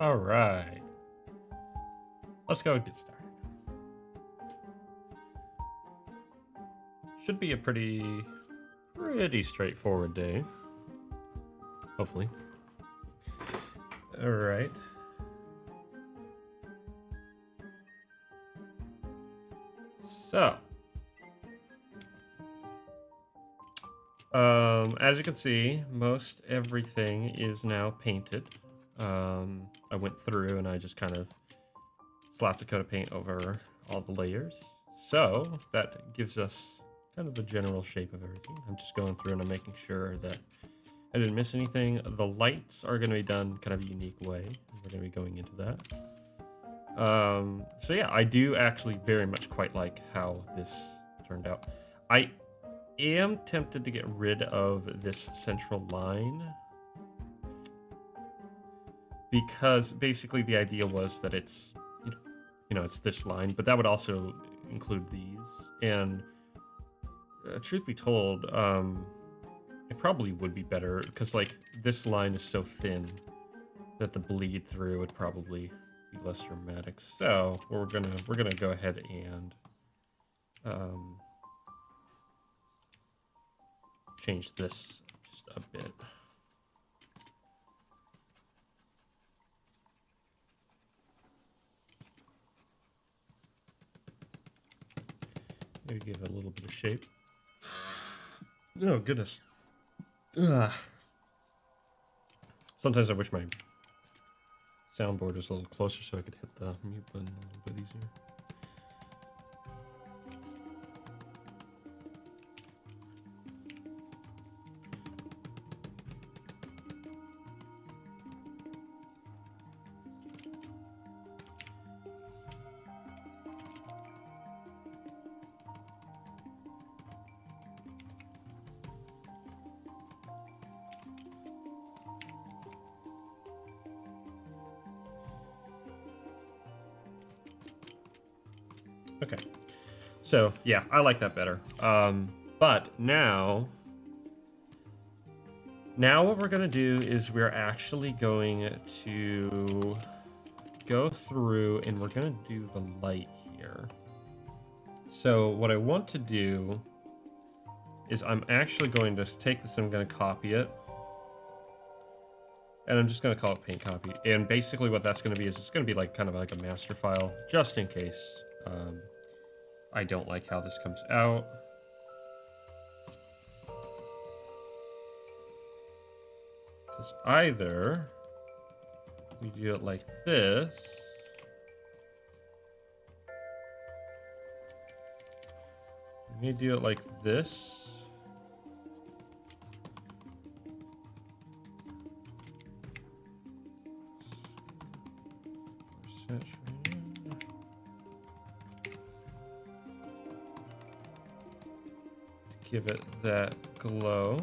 All right. Let's go and get started. Should be a pretty straightforward day. Hopefully. All right. So, as you can see, most everything is now painted. I went through and I just kind of slapped a coat of paint over all the layers. So that gives us kind of the general shape of everything. I'm just going through and I'm making sure that I didn't miss anything. The lights are going to be done kind of a unique way. We're going to be going into that. So yeah, I do actually very much quite like how this turned out. I am tempted to get rid of this central line because basically the idea was that it's it's this line, but that would also include these. And truth be told, it probably would be better because like this line is so thin that the bleed through would probably be less dramatic. So we're gonna go ahead and change this just a bit. Maybe give it a little bit of shape. Oh goodness. Ugh. Sometimes I wish my soundboard was a little closer so I could hit the mute button a little bit easier. Okay, so yeah, I like that better. But now what we're gonna do is we're actually going to go through and we're gonna do the light here. So what I want to do is I'm actually going to take this and I'm going to copy it. And I'm just going to call it paint copy. And basically what that's going to be is it's going to be like kind of like a master file, just in case I don't like how this comes out. Because either we do it like this, we do it like this, give it that glow.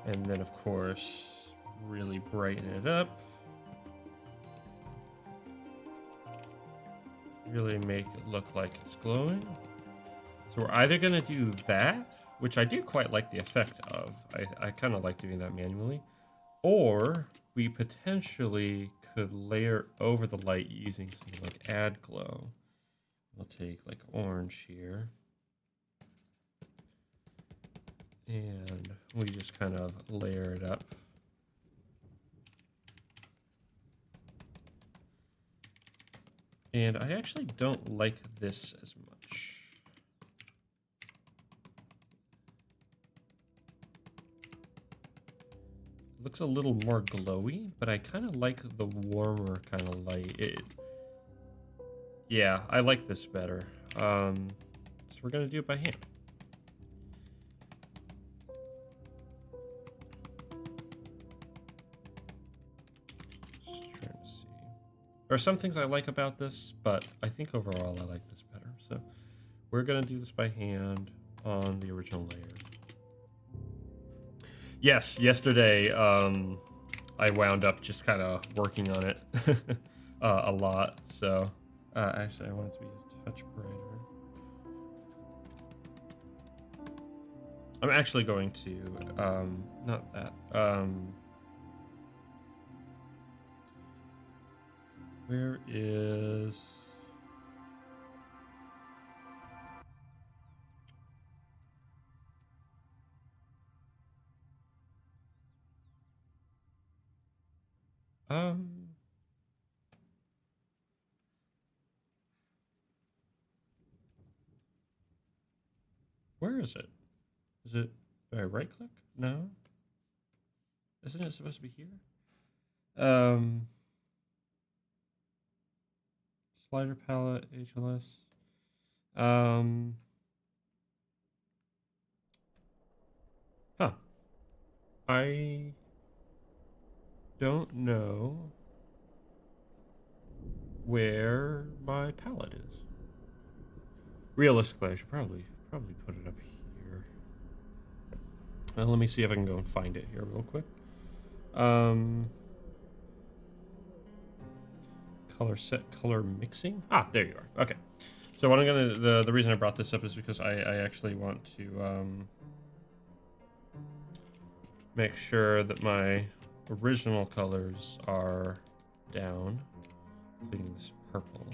And then of course, really brighten it up. Really make it look like it's glowing. So we're either gonna do that, which I do quite like the effect of. I kind of like doing that manually. Or we potentially could layer over the light using something like add glow. We'll take like orange here. And we just kind of layer it up. And I actually don't like this as much. It looks a little more glowy, but I kind of like the warmer kind of light. Yeah, I like this better. So we're going to do it by hand. There are some things I like about this, but I think overall I like this better. So we're going to do this by hand on the original layer. Yes, yesterday I wound up just kind of working on it a lot. So actually I want it to be a touch brighter. I'm actually going to, not that, where is... where is it? Is it, do I right click? No. Isn't it supposed to be here? Slider palette, HLS. Huh. I don't know where my palette is. Realistically, I should probably put it up here. Let me see if I can go and find it here real quick. Color set, color mixing. Ah, there you are. Okay. So what I'm gonna the reason I brought this up is because I actually want to make sure that my original colors are down, including this purple,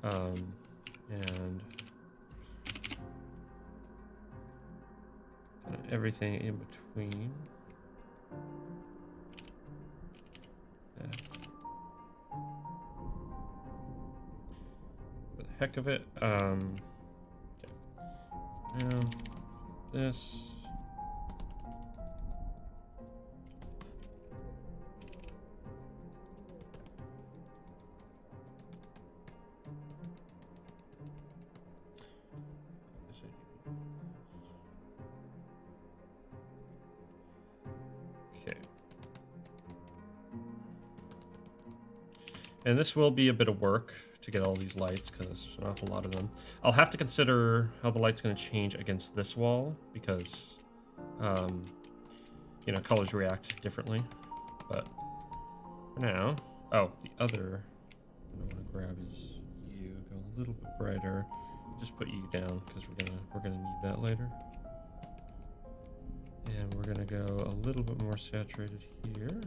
and everything in between. Yeah. For the heck of it, okay. Now this. Okay. And this will be a bit of work to get all these lights because there's an awful lot of them. I'll have to consider how the light's going to change against this wall because, you know, colors react differently. But for now, oh, the other I want to grab is you. Go a little bit brighter. Just put you down because we're gonna need that later. And we're gonna go a little bit more saturated here.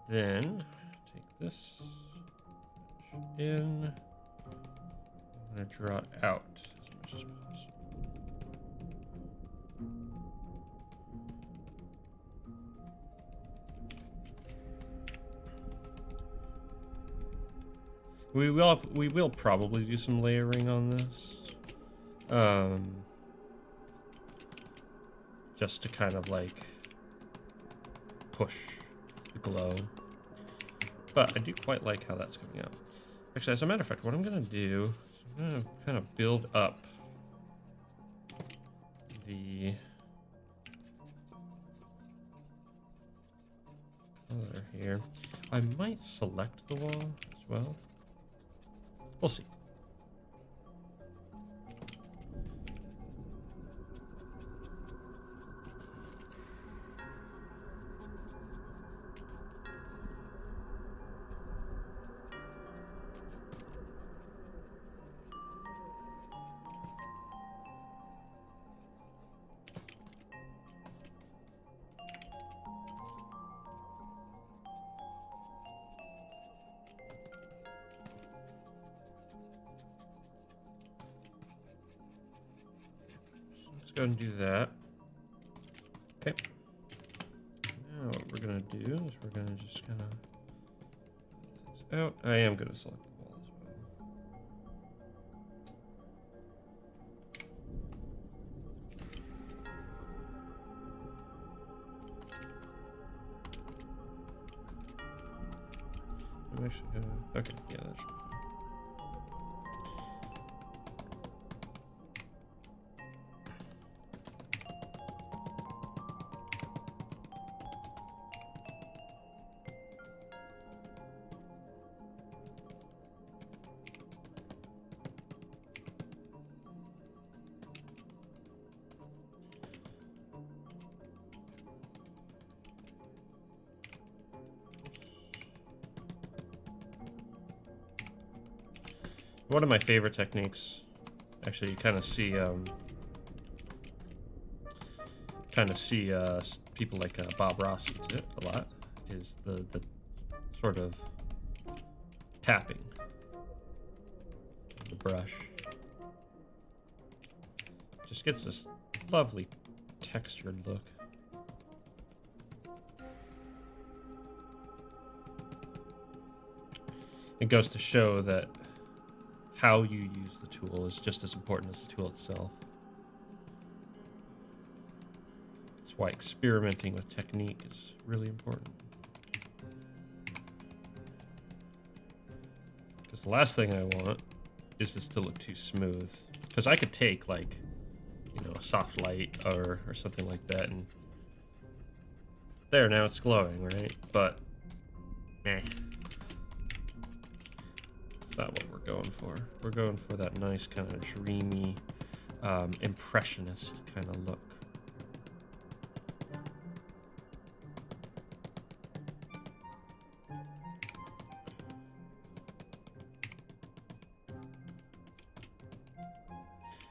Then take this in. I'm gonna draw it out as much as possible. We will probably do some layering on this, just to kind of like push the glow. But I do quite like how that's coming out. Actually, as a matter of fact, what I'm going to do is I'm going to kind of build up the color here. I might select the wall as well. We'll see. Go ahead and do that. Okay. Now what we're gonna do is we're gonna just kind of out. I am gonna select the wall as well. I'm actually gonna. Okay, yeah, that should be fine. One of my favorite techniques, actually, you kind of see people like Bob Ross use it a lot, is the sort of tapping of the brush. Just gets this lovely textured look. It goes to show that how you use the tool is just as important as the tool itself. That's why experimenting with technique is really important. Because the last thing I want is this to look too smooth. Because I could take, like, you know, a soft light or something like that, and there, now it's glowing, right? But, it's not what we're going for. We're going for that nice kind of dreamy, impressionist kind of look.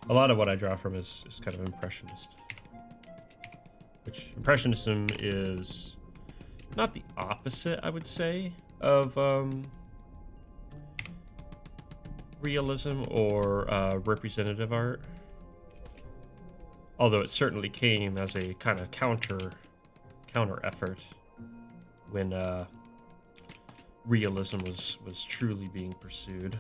A lot of what I draw from is kind of impressionist. Which, impressionism is not the opposite, I would say, of realism or representative art. Although it certainly came as a kind of counter effort when realism was truly being pursued.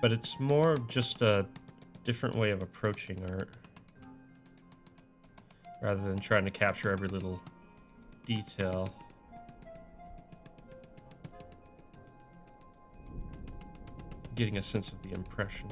But it's more of just a different way of approaching art, rather than trying to capture every little detail. Getting a sense of the impression.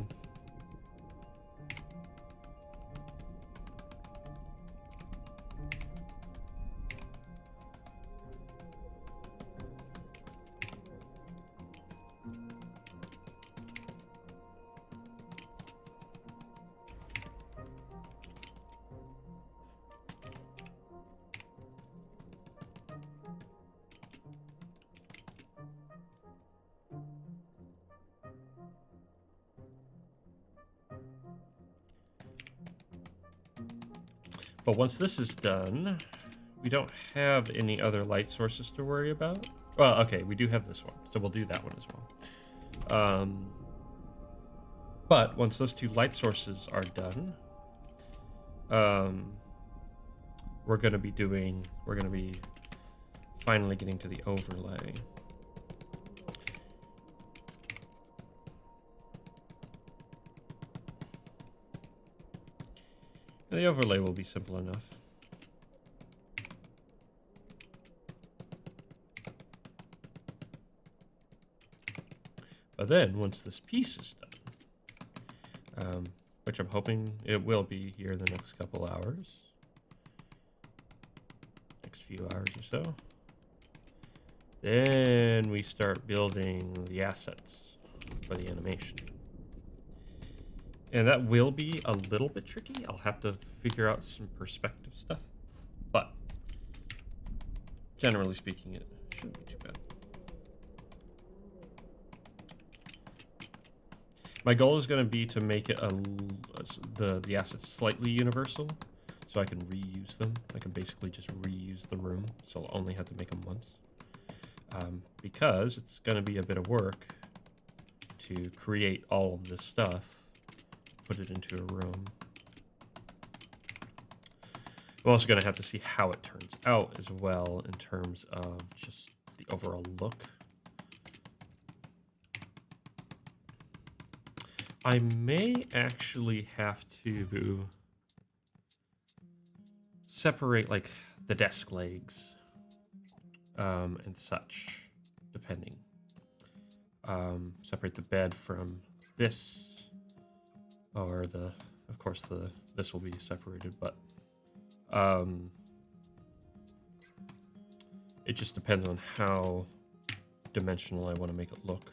But once this is done, we don't have any other light sources to worry about. Well, okay, we do have this one, so we'll do that one as well. But once those two light sources are done, we're going to be finally getting to the overlay. The overlay will be simple enough. But then, once this piece is done, which I'm hoping it will be here in the next couple hours, next few hours or so, then we start building the assets for the animation. And that will be a little bit tricky. I'll have to figure out some perspective stuff. But generally speaking, it shouldn't be too bad. My goal is going to be to make it the assets slightly universal, so I can reuse them. I can basically just reuse the room, so I'll only have to make them once. Because it's going to be a bit of work to create all of this stuff, put it into a room. I'm also going to have to see how it turns out as well in terms of just the overall look. I may actually have to separate like the desk legs and such, depending. Separate the bed from this. Or of course this will be separated, but it just depends on how dimensional I want to make it look.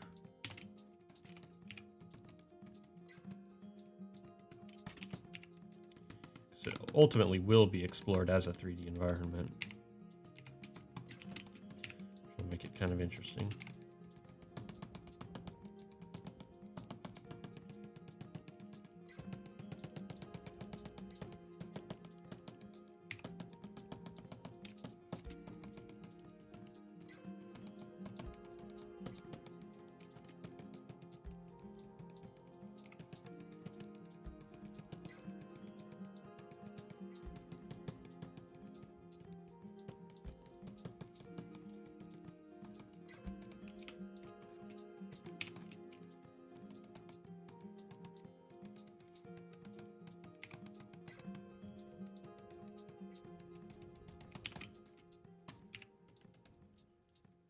So it ultimately will be explored as a 3D environment. Which will make it kind of interesting.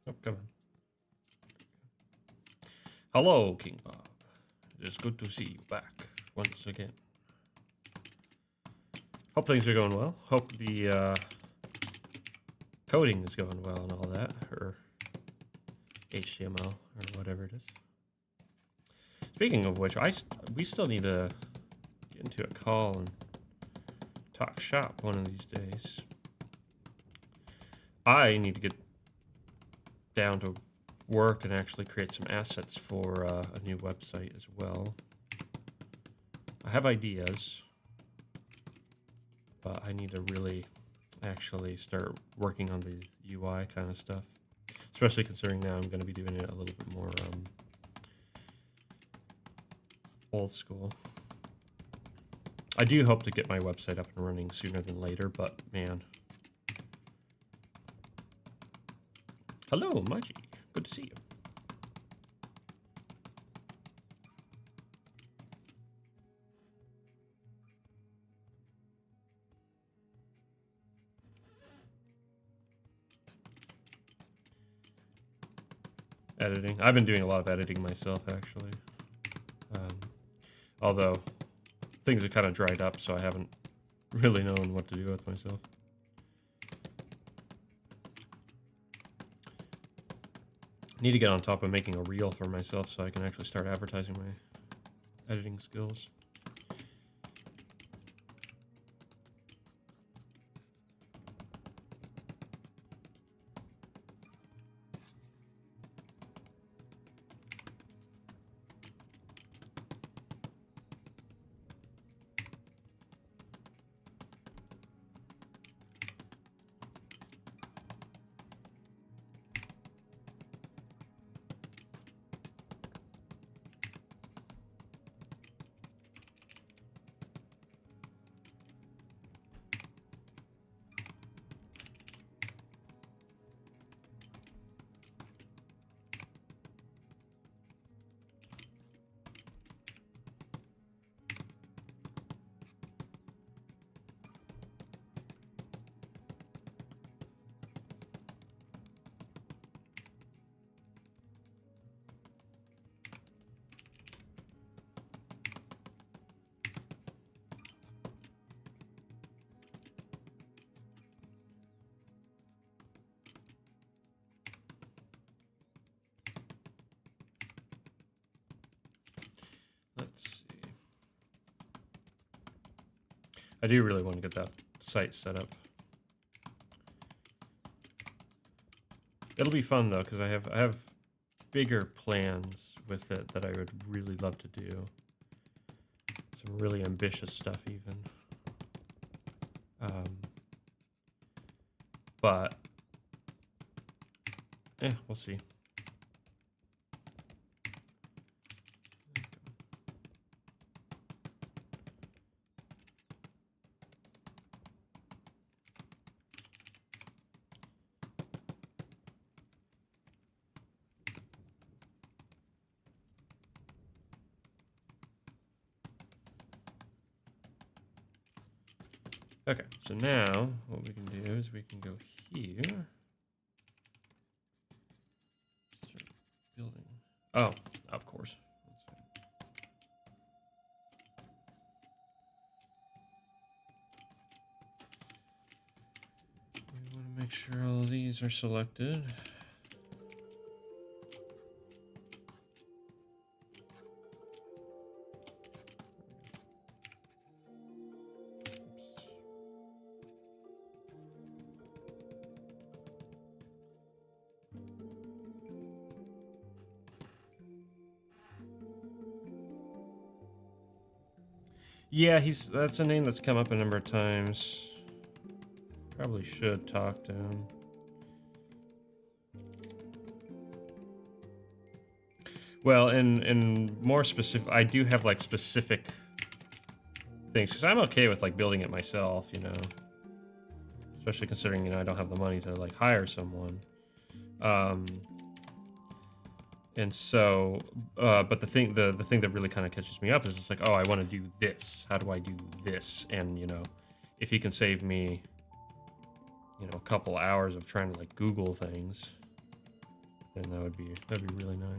Oh, come on. Hello, King Bob. It is good to see you back once again. Hope things are going well. Hope the coding is going well and all that, or HTML, or whatever it is. Speaking of which, we still need to get into a call and talk shop one of these days. I need to get down to work and actually create some assets for a new website as well. I have ideas, but I need to really actually start working on the UI kind of stuff, especially considering now I'm going to be doing it a little bit more old school. I do hope to get my website up and running sooner than later, but man. Hello, Maji. Good to see you. Editing. I've been doing a lot of editing myself, actually. Although things have kind of dried up, so I haven't really known what to do with myself. Need to get on top of making a reel for myself so I can actually start advertising my editing skills. Let's see. I do really want to get that site set up. It'll be fun though, because I have bigger plans with it that I would really love to do. Some really ambitious stuff even. But we'll see. Okay, so now what we can do is we can go here. Start building. Oh, of course. We want to make sure all of these are selected. Oops. Yeah, that's a name that's come up a number of times. Probably should talk to him. Well, and more specific, I do have like specific things because I'm okay with like building it myself, you know. Especially considering, you know, I don't have the money to like hire someone. And so, but the thing that really kind of catches me up is it's like, oh, I want to do this. How do I do this? And you know, if he can save me, you know, a couple hours of trying to like Google things, then that'd be really nice.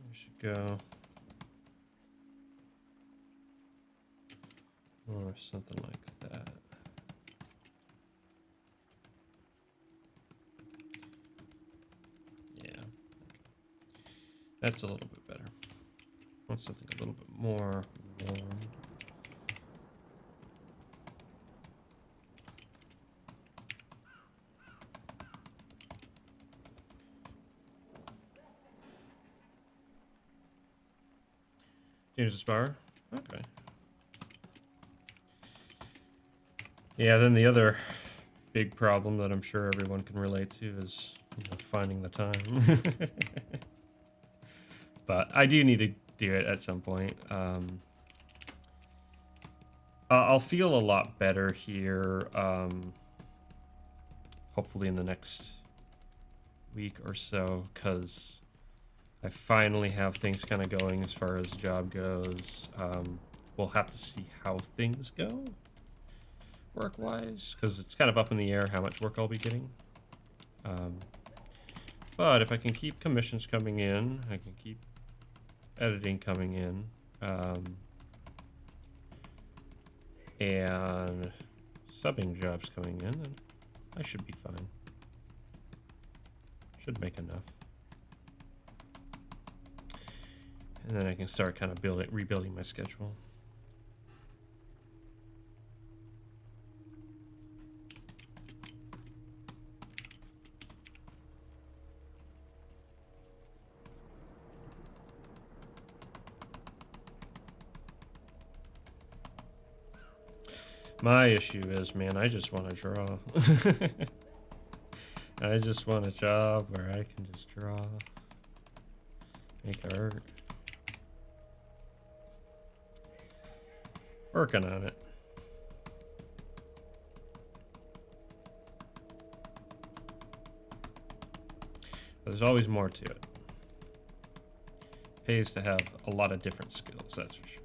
We should go. Or something like that. Yeah. Okay. That's a little bit better. I want something a little bit more warm. Change the spar? Okay. Yeah, then the other big problem that I'm sure everyone can relate to is, you know, finding the time. But I do need to do it at some point. I'll feel a lot better here, hopefully in the next week or so, because I finally have things kind of going as far as job goes. We'll have to see how things go work-wise, because it's kind of up in the air how much work I'll be getting. But if I can keep commissions coming in, I can keep editing coming in, and subbing jobs coming in, then I should be fine. Should make enough. And then I can start kind of rebuilding my schedule. My issue is, man, I just want to draw. I just want a job where I can just draw, make art. Working on it. But there's always more to it. Pays to have a lot of different skills, that's for sure.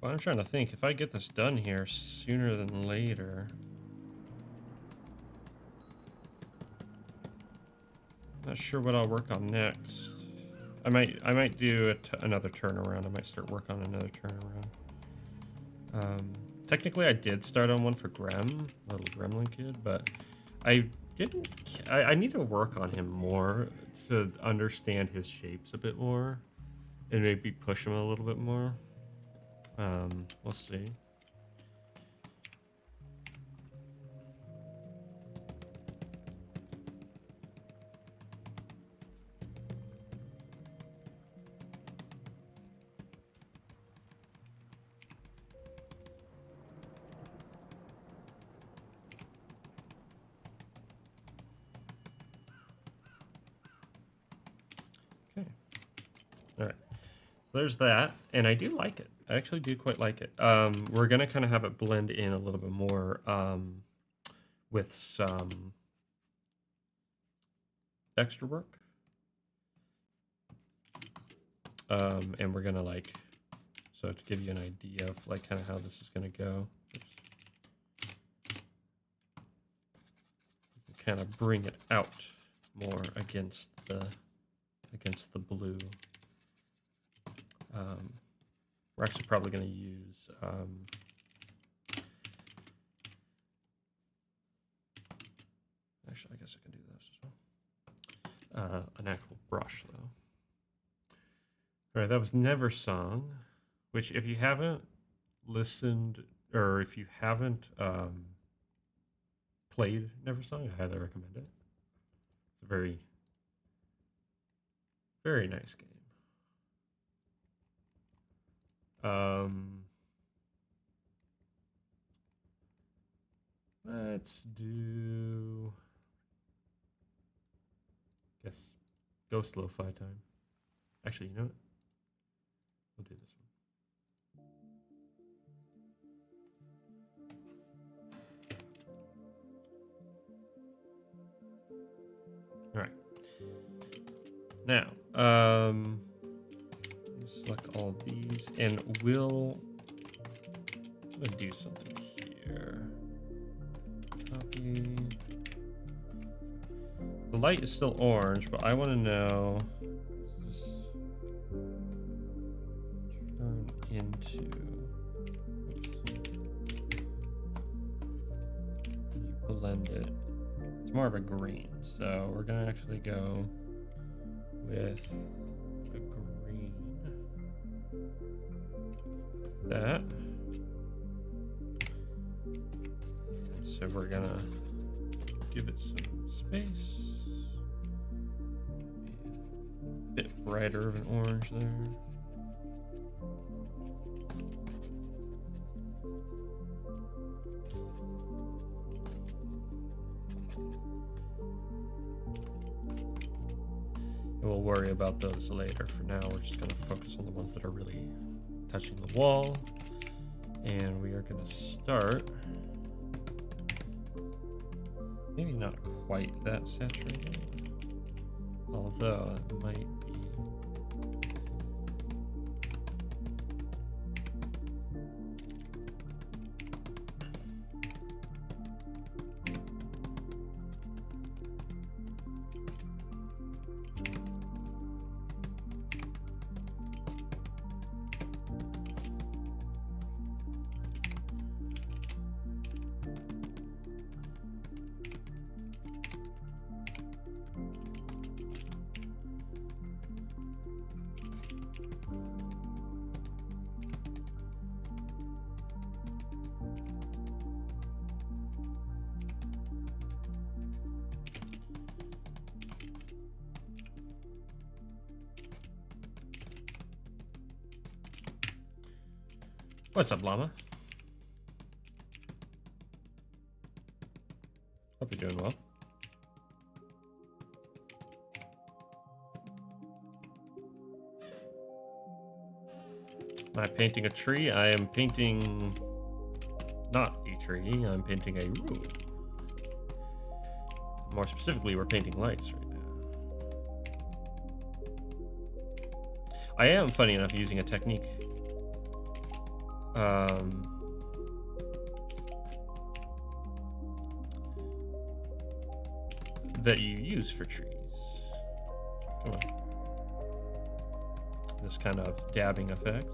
Well, I'm trying to think. If I get this done here sooner than later... Not sure what I'll work on next. I might do another turnaround. I might start work on another turnaround. Technically, I did start on one for Grem, little gremlin kid, but I didn't. I need to work on him more to understand his shapes a bit more, and maybe push him a little bit more. We'll see. Okay. All right. So there's that, and I do like it. I actually do quite like it. We're gonna kind of have it blend in a little bit more with some extra work. And we're gonna so to give you an idea of kind of how this is gonna go. Kind of bring it out more against the blue. We're actually probably going to use actually, I guess I can do this as well. An actual brush, though. All right, that was Never Song, which if you haven't listened or if you haven't played Never Song, I highly recommend it. It's a very, very nice game. Let's do, guess, Ghost Lo-Fi time. Actually, you know what? We'll do this one. All right. Now, select all these, and we'll do something here. Copy. The light is still orange, but I want to know. Turn into. Blend it. It's more of a green, so we're gonna actually go with a green. That. So we're gonna give it some space. A bit brighter of an orange there. And we'll worry about those later. For now, we're just gonna focus on the ones that are really touching the wall. And we are gonna start, maybe not quite that saturated, although it might be. What's up, Llama? Hope you're doing well. Am I painting a tree? I am painting not a tree, I'm painting a room. More specifically, we're painting lights right now. I am, funny enough, using a technique that you use for trees. Come on. This kind of dabbing effect.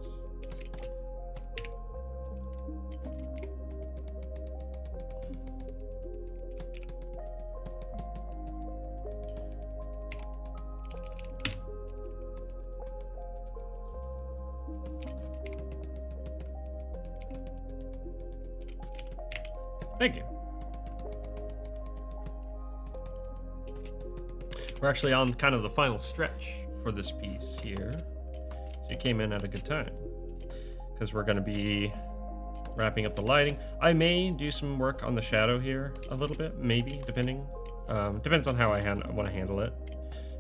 Thank you. We're actually on kind of the final stretch for this piece here. So you came in at a good time, because we're going to be wrapping up the lighting. I may do some work on the shadow here a little bit, maybe, depending. Depends on how I want to handle it.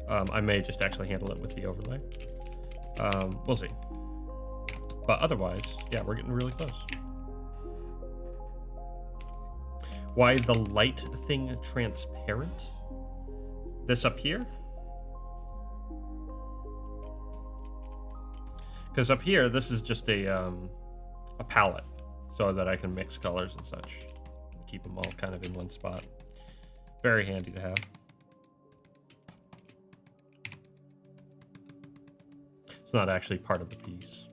I may just actually handle it with the overlay. We'll see. But otherwise, yeah, we're getting really close. Why the light thing transparent? This up here? Because up here, this is just a palette, so that I can mix colors and such. Keep them all kind of in one spot. Very handy to have. It's not actually part of the piece.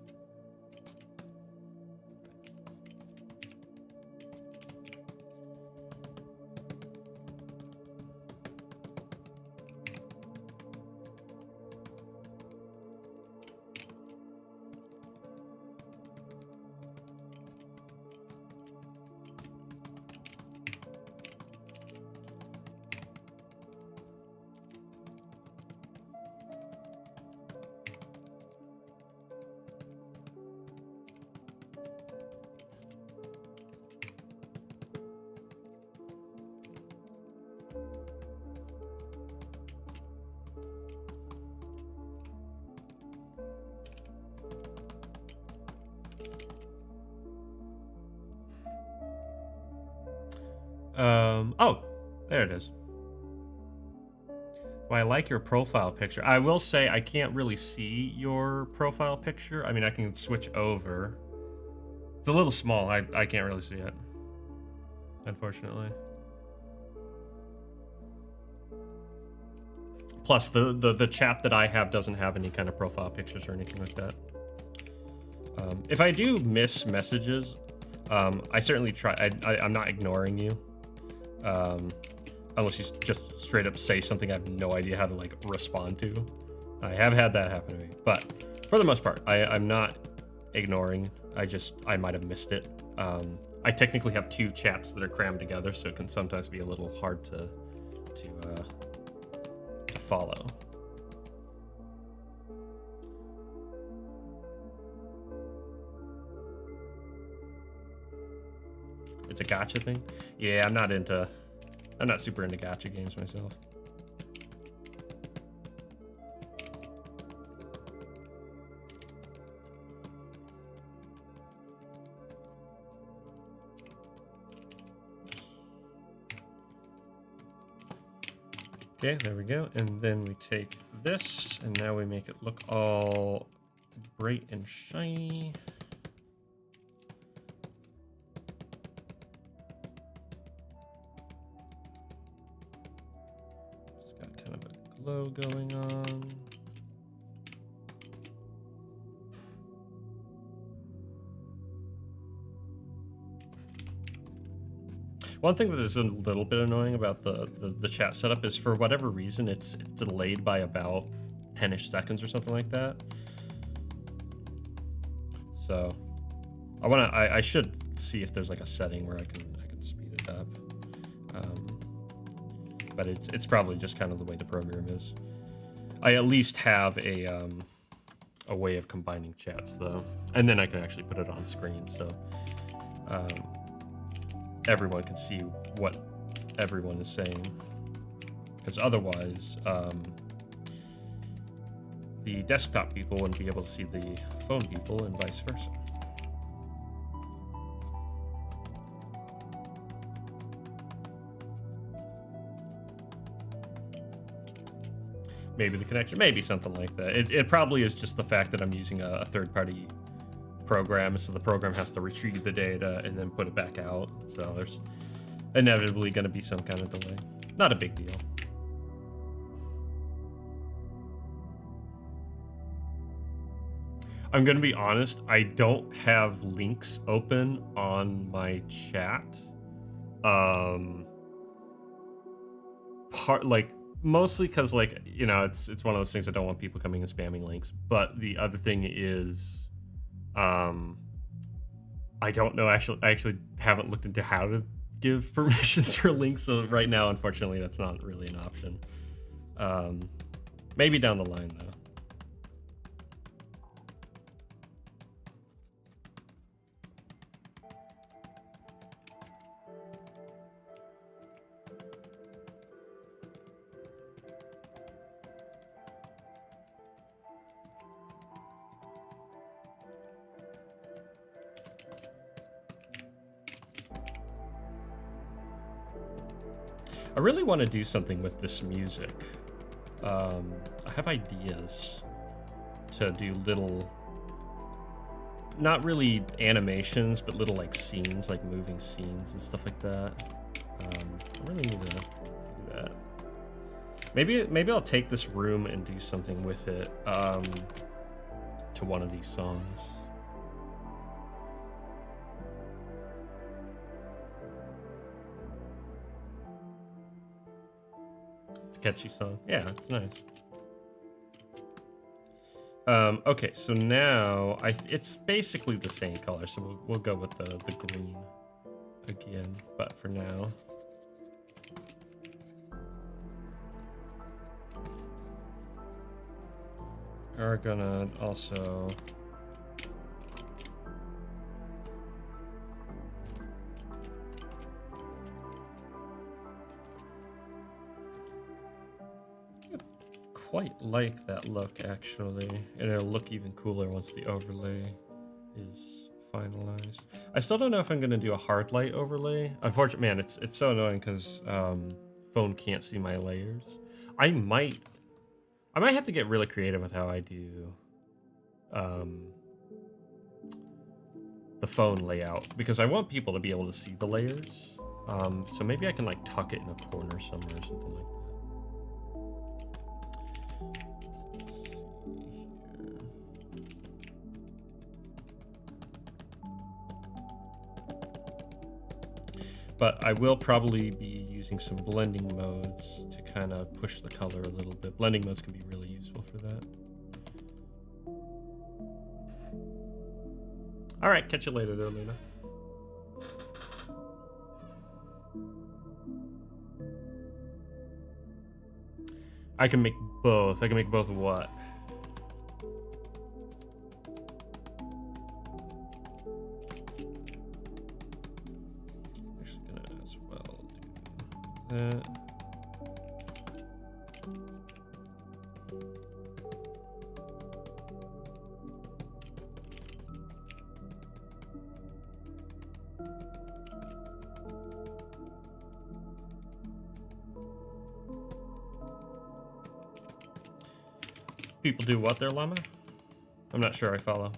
Oh, there it is. Well, I like your profile picture. I will say I can't really see your profile picture. I mean, I can switch over. It's a little small. I can't really see it, unfortunately. Plus, the chat that I have doesn't have any kind of profile pictures or anything like that. If I do miss messages, I certainly try. I'm not ignoring you. Unless you just straight up say something I have no idea how to like respond to. I have had that happen to me, but for the most part, I'm not ignoring. I might have missed it. I technically have two chats that are crammed together, so it can sometimes be a little hard to follow. It's a gacha thing? Yeah, I'm not super into gacha games myself. Okay, there we go. And then we take this, and now we make it look all bright and shiny. Glow going on. One thing that is a little bit annoying about the chat setup is, for whatever reason, it's delayed by about 10-ish seconds or something like that. So I should see if there's like a setting where I can speed it up. But it's probably just kind of the way the program is. I at least have a way of combining chats though, and then I can actually put it on screen so everyone can see what everyone is saying. Because otherwise, the desktop people wouldn't be able to see the phone people, and vice versa. Maybe the connection, maybe something like that. It probably is just the fact that I'm using a third-party program, so the program has to retrieve the data and then put it back out. So there's inevitably going to be some kind of delay. Not a big deal. I'm going to be honest, I don't have links open on my chat. Mostly because, like, you know, it's one of those things I don't want people coming and spamming links. But the other thing is, I don't know. I actually haven't looked into how to give permissions for links. So right now, unfortunately, that's not really an option. Maybe down the line, though. I really want to do something with this music. I have ideas to do little, not really animations, but little like scenes, like moving scenes and stuff like that. I really need to do that. Maybe I'll take this room and do something with it to one of these songs. Catchy song. Yeah, it's nice. Okay, so now it's basically the same color, so we'll go with the green again, but for now. We're gonna also quite like that look, actually, and it'll look even cooler once the overlay is finalized. I still don't know if I'm gonna do a hard light overlay. Unfortunately, man, it's so annoying because phone can't see my layers. I might have to get really creative with how I do the phone layout, because I want people to be able to see the layers. So maybe I can like tuck it in a corner somewhere or something like that. But I will probably be using some blending modes to kind of push the color a little bit. Blending modes can be really useful for that. All right, catch you later there, Luna. I can make both. I can make both what? People do what there, Llama? I'm not sure I follow.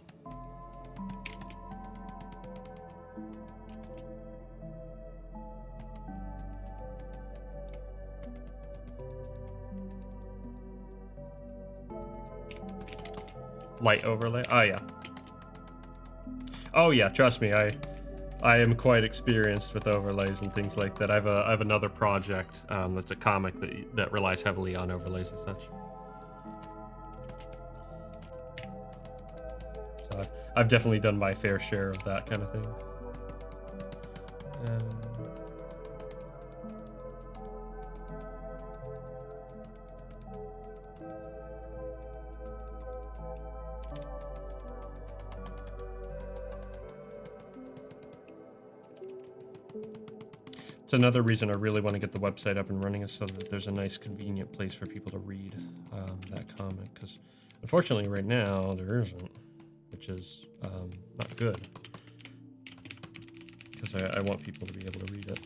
Light overlay? Oh, yeah. Oh, yeah, trust me, I am quite experienced with overlays and things like that. I have another project that's a comic that relies heavily on overlays and such. So I've definitely done my fair share of that kind of thing. It's another reason I really want to get the website up and running, is so that there's a nice, convenient place for people to read that comic. Because unfortunately, right now there isn't, which is not good. Because I want people to be able to read it.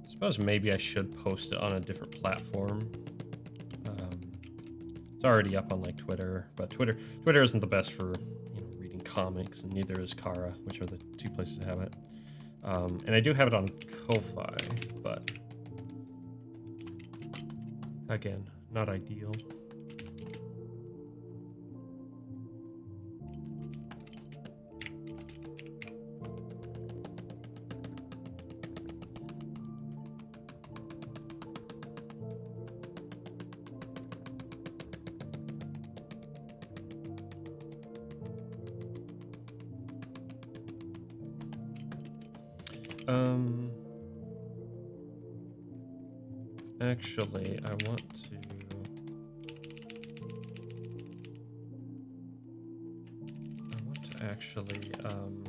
I suppose maybe I should post it on a different platform. So already up on like Twitter, but Twitter isn't the best for reading comics, and neither is Kara, which are the two places I have it. And I do have it on Ko-Fi, but again, not ideal. Actually, I want to actually, I want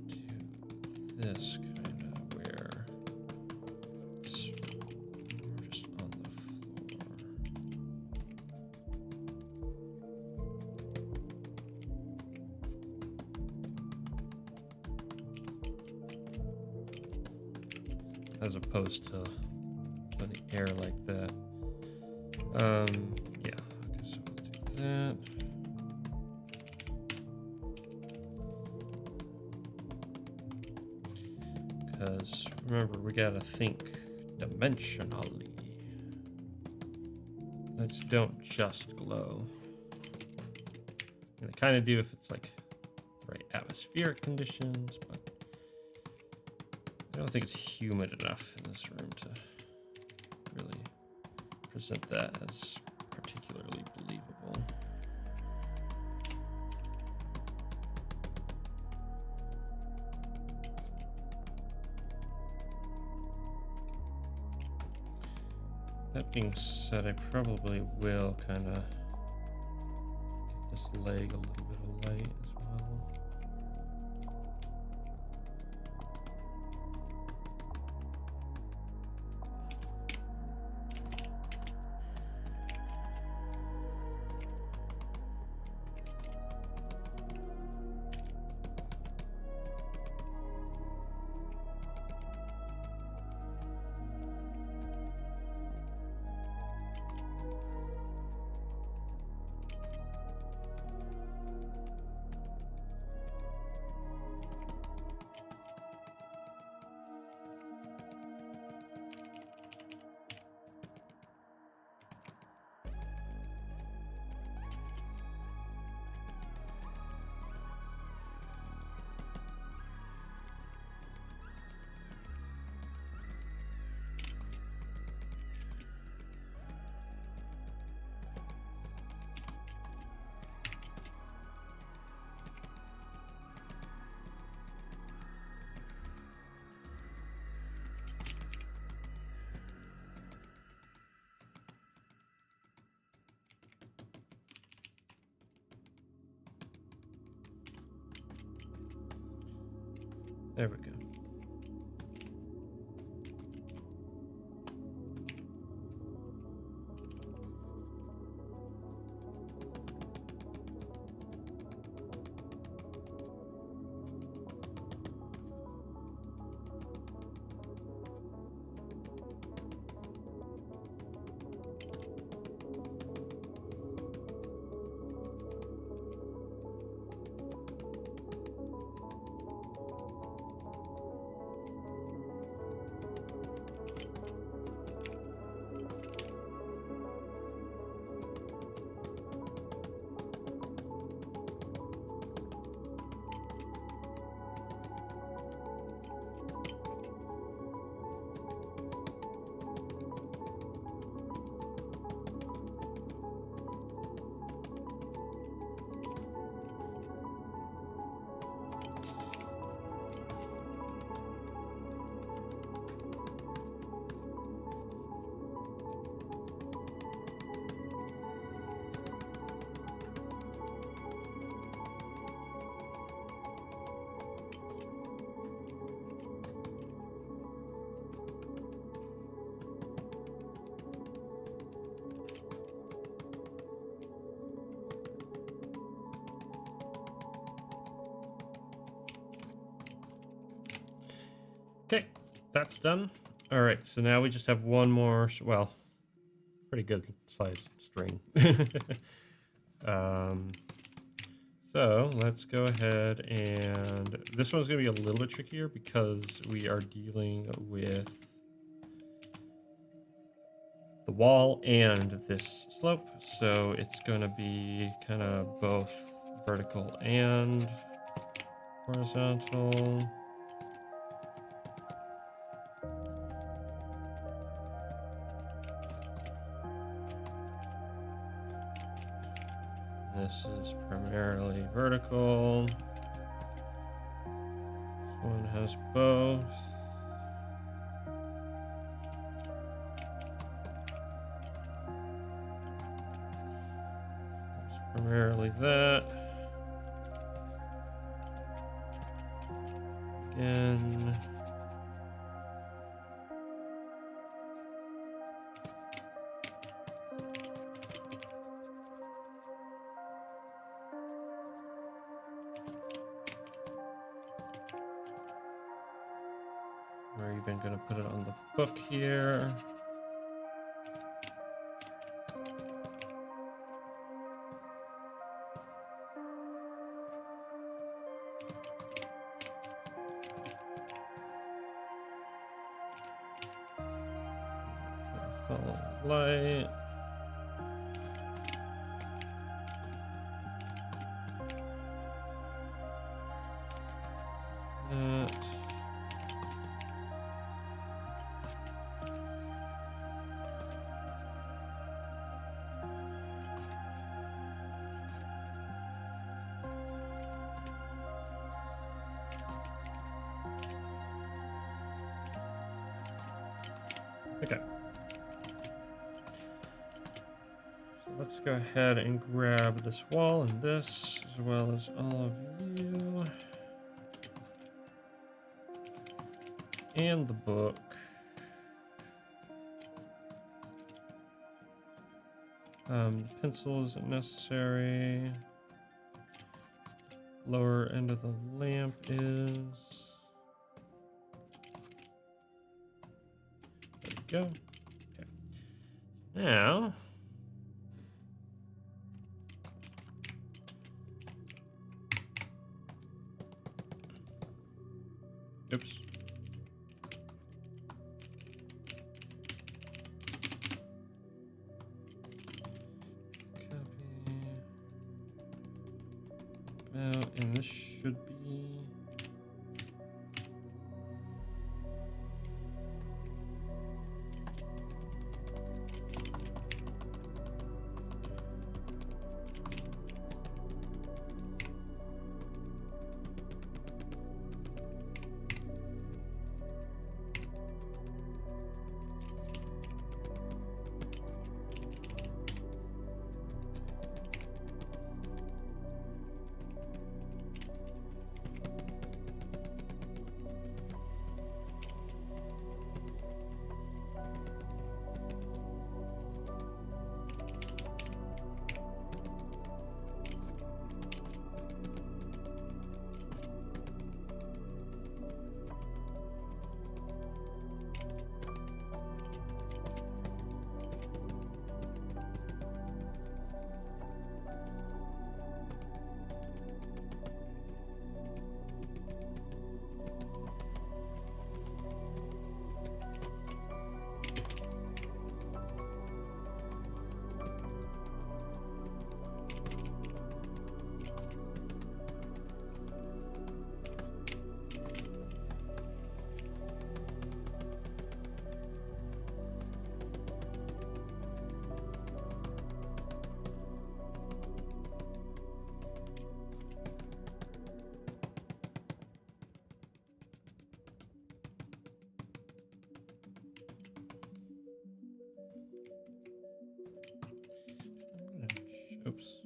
to do this kind of where it's more just on the floor. As opposed to letting air like that. Yeah, okay, so we'll do that. Because remember, we gotta think dimensionally. Lights don't just glow. And they kind of do if it's like the right atmospheric conditions, but I don't think it's humid enough in this room to really present that as particularly believable. That being said, I probably will kind of give this leg a little bit of light as well. There we go. Okay, that's done. All right, so now we just have one more, well, pretty good sized string. So let's go ahead, and this one's going to be a little bit trickier because we are dealing with the wall and this slope. So it's going to be kind of both vertical and horizontal. This is primarily vertical. This one has both. It's primarily that. Again. We're even going to put it on the book here. Follow light. That. Okay. So let's go ahead and grab this wall and this, as well as all of you. And the book. Pencil isn't necessary. Lower end of the lamp is. There we go. Okay. Now. Oops. And this should be. Oops.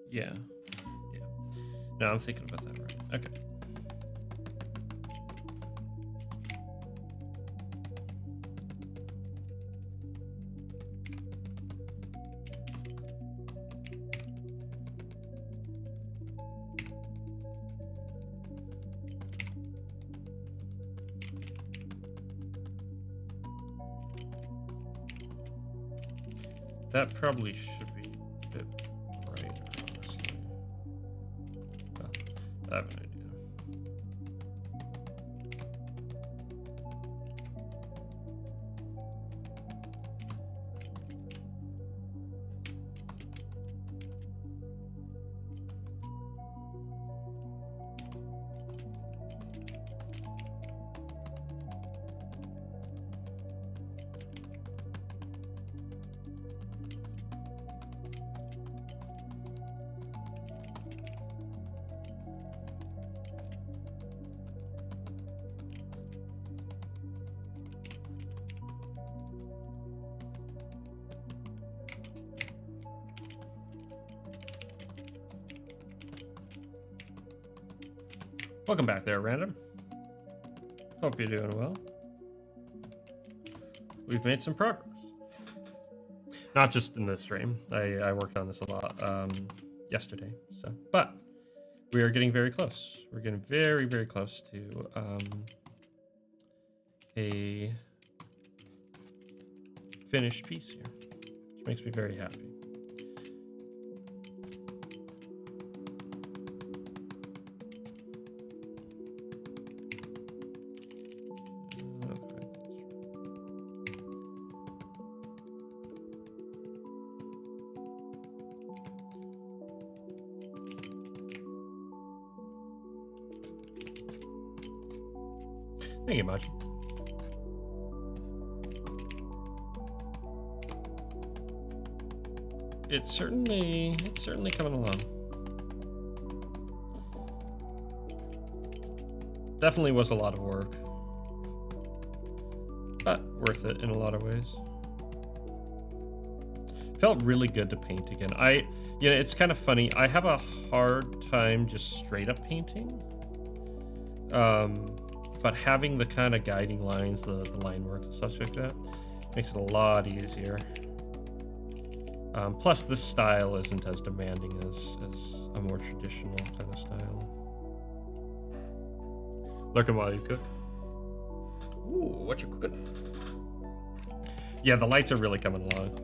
Yeah. Yeah. No, I'm thinking about that right. Okay. That probably should be a bit brighter, honestly. Well, I have an idea. Welcome back there, Random. Hope you're doing well. We've made some progress. Not just in this stream. I worked on this a lot yesterday. But we are getting very close. We're getting very, very close to a finished piece here, which makes me very happy. Thank you much. It's certainly coming along. Definitely was a lot of work, but worth it in a lot of ways. Felt really good to paint again. It's kind of funny. I have a hard time just straight up painting. But having the kind of guiding lines, the line work and such like that, makes it a lot easier. Plus, this style isn't as demanding as a more traditional kind of style. Lurking while you cook. Ooh, what you cooking? Yeah, the lights are really coming along.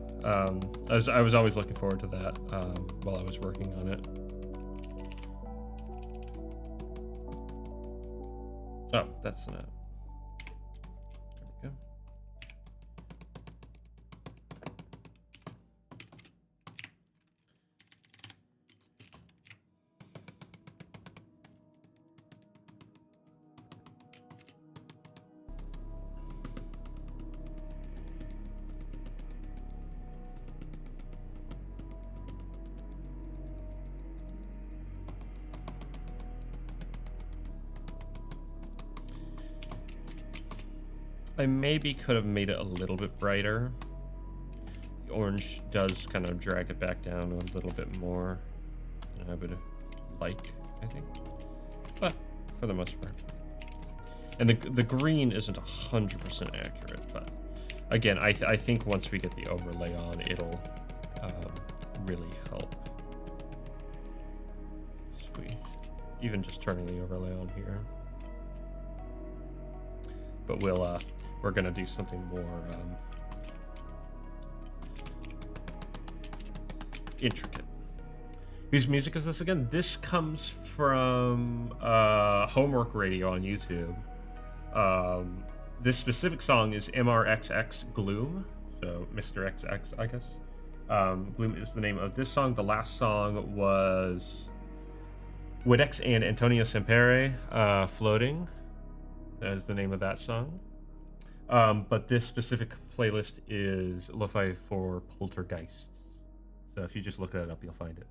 I was always looking forward to that while I was working on it. Oh, that's not. There we go. I maybe could have made it a little bit brighter. The orange does kind of drag it back down a little bit more than I would like, I think. But for the most part. And the green isn't 100% accurate, but again, I think once we get the overlay on, it'll really help. Sweet. Even just turning the overlay on here. But we're gonna do something more intricate. Whose music is this again? This comes from Homework Radio on YouTube. This specific song is MRXX Gloom, so Mr. XX, I guess. Gloom is the name of this song. The last song was Widex and Antonio Sempere, Floating. That is the name of that song. But this specific playlist is Lo-Fi for Poltergeists. So if you just look that up, you'll find it.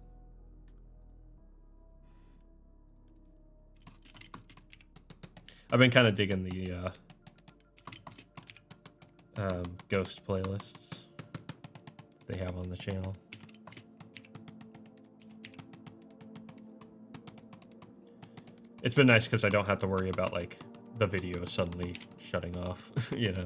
I've been kind of digging the ghost playlists they have on the channel. It's been nice because I don't have to worry about like the video suddenly shutting off, you know.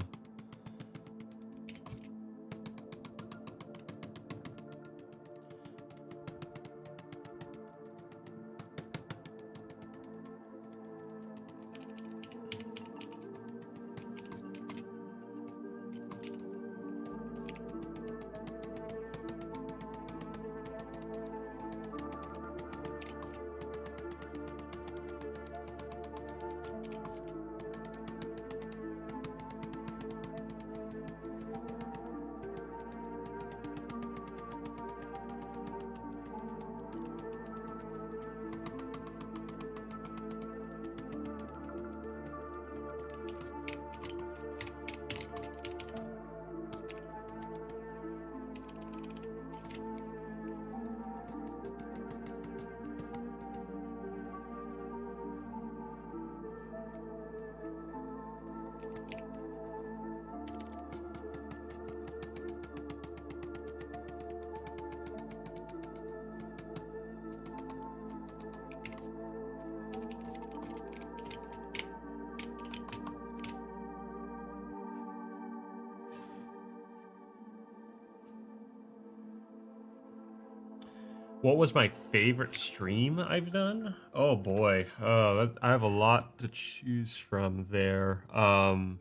What was my favorite stream I've done? Oh boy, I have a lot to choose from there. One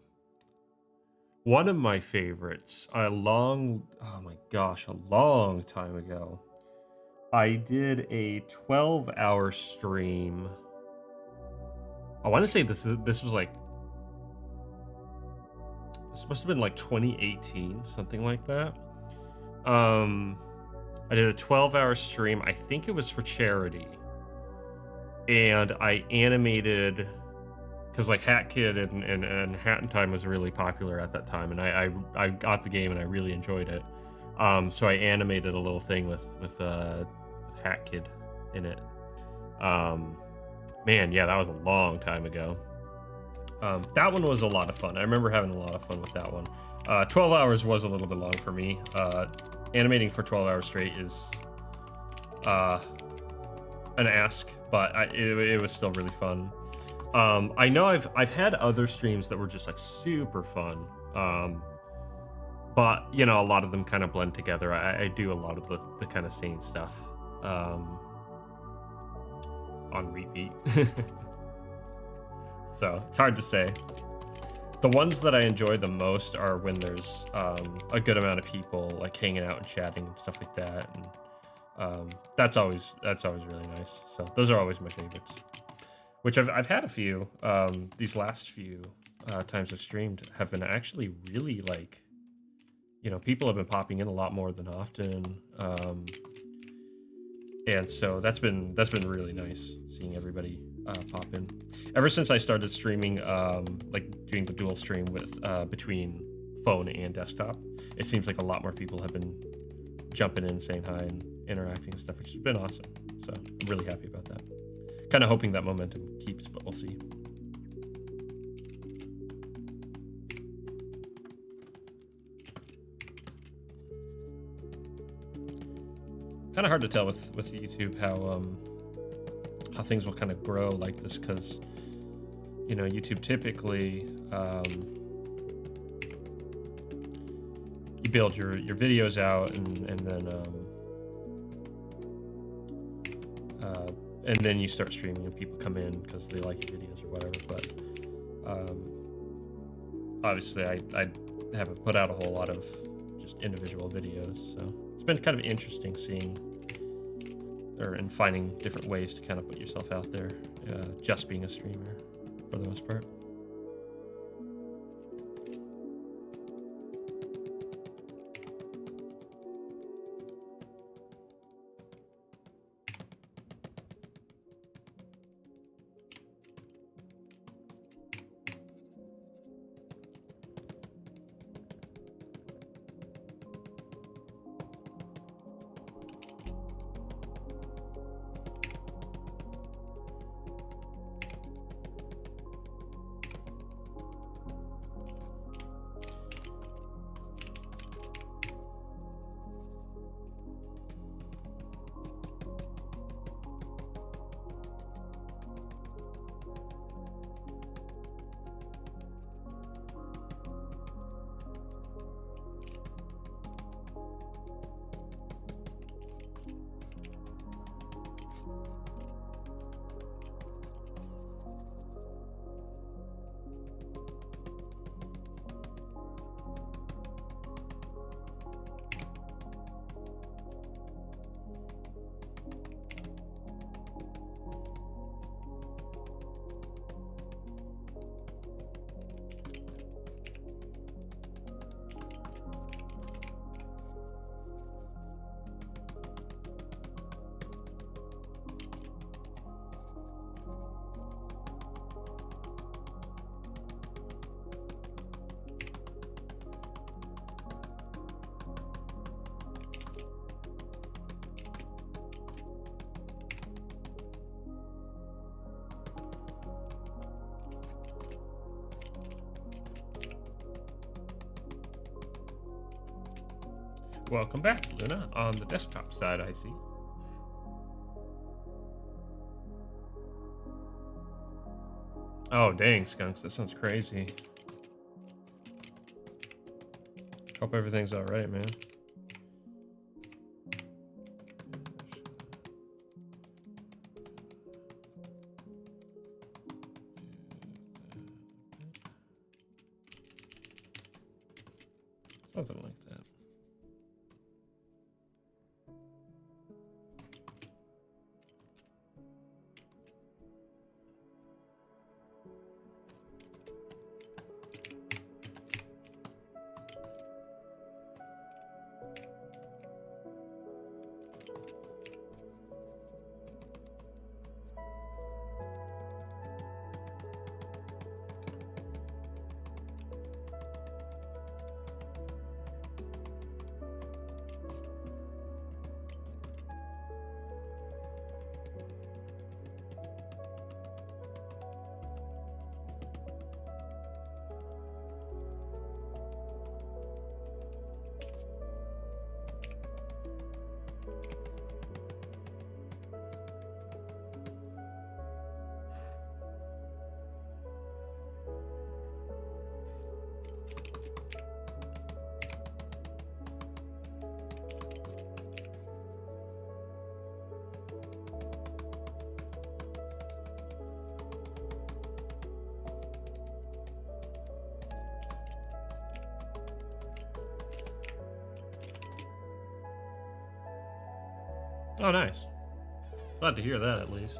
of my favorites, oh my gosh, a long time ago, I did a 12-hour stream. I want to say this was like, this must have been like 2018, something like that. I did a 12-hour stream. I think it was for charity, and I animated, because like Hat Kid and Hat in Time was really popular at that time, and I got the game and I really enjoyed it. So I animated a little thing with Hat Kid in it. Man, yeah, that was a long time ago. That one was a lot of fun. I remember having a lot of fun with that one. 12 hours was a little bit long for me. Animating for 12 hours straight is an ask, but it was still really fun. I know I've had other streams that were just like super fun, but you know, a lot of them kind of blend together. I do a lot of the kind of same stuff on repeat. So it's hard to say. The ones that I enjoy the most are when there's a good amount of people like hanging out and chatting and stuff like that, and that's always really nice. So those are always my favorites. Which I've had a few. These last few times I've streamed have been actually really like, you know, people have been popping in a lot more than often, and so that's been really nice seeing everybody pop in. Ever since I started streaming, like doing the dual stream with between phone and desktop, it seems like a lot more people have been jumping in, saying hi, and interacting and stuff, which has been awesome. So I'm really happy about that. Kind of hoping that momentum keeps, but we'll see. Kind of hard to tell with YouTube how things will kind of grow like this, because you know, YouTube typically you build your videos out and then you start streaming and people come in because they like your videos or whatever. But obviously I haven't put out a whole lot of just individual videos, so it's been kind of interesting seeing and finding different ways to kind of put yourself out there, just being a streamer for the most part. Welcome back, Luna, on the desktop side, I see. Oh, dang, Skunks, that sounds crazy. Hope everything's alright, man. Something like that. Oh, nice. Glad to hear that, at least.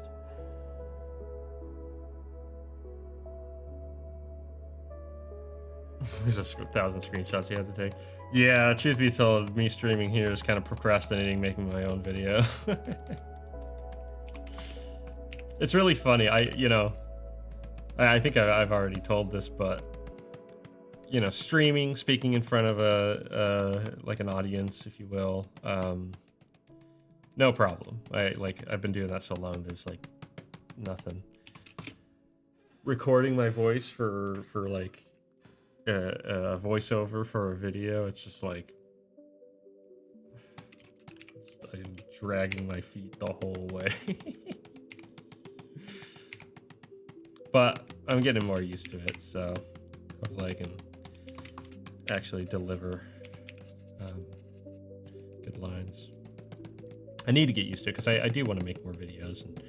There's just 1,000 screenshots you had to take. Yeah, truth be told, me streaming here is kind of procrastinating making my own video. It's really funny. I think I've already told this, but streaming, speaking in front of like an audience, if you will, no problem. I've been doing that so long. There's like nothing. Recording my voice for like a voiceover for a video, it's just like I'm dragging my feet the whole way. But I'm getting more used to it, so hopefully I can actually deliver good lines. I need to get used to it because I do want to make more videos, and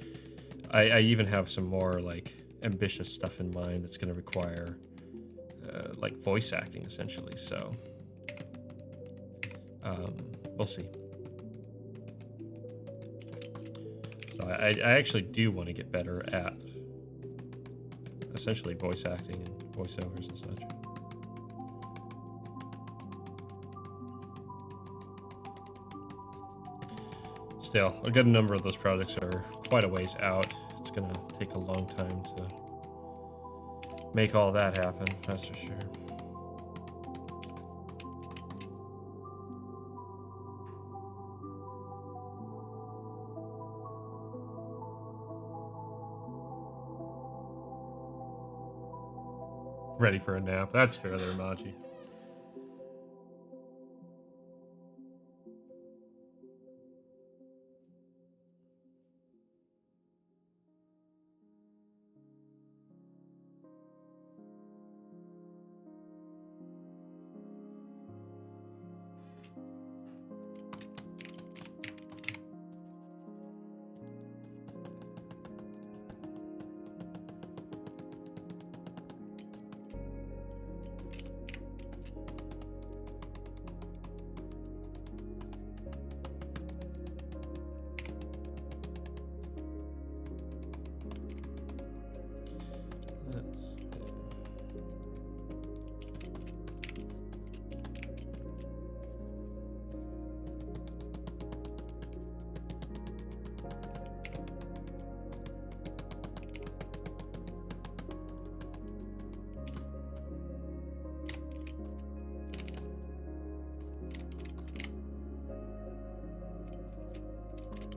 I even have some more like ambitious stuff in mind that's going to require like voice acting essentially. So we'll see. So I actually do want to get better at essentially voice acting and voiceovers and such. Still, a good number of those projects are quite a ways out. It's gonna take a long time to make all that happen, that's for sure. Ready for a nap. That's fair there, Machi.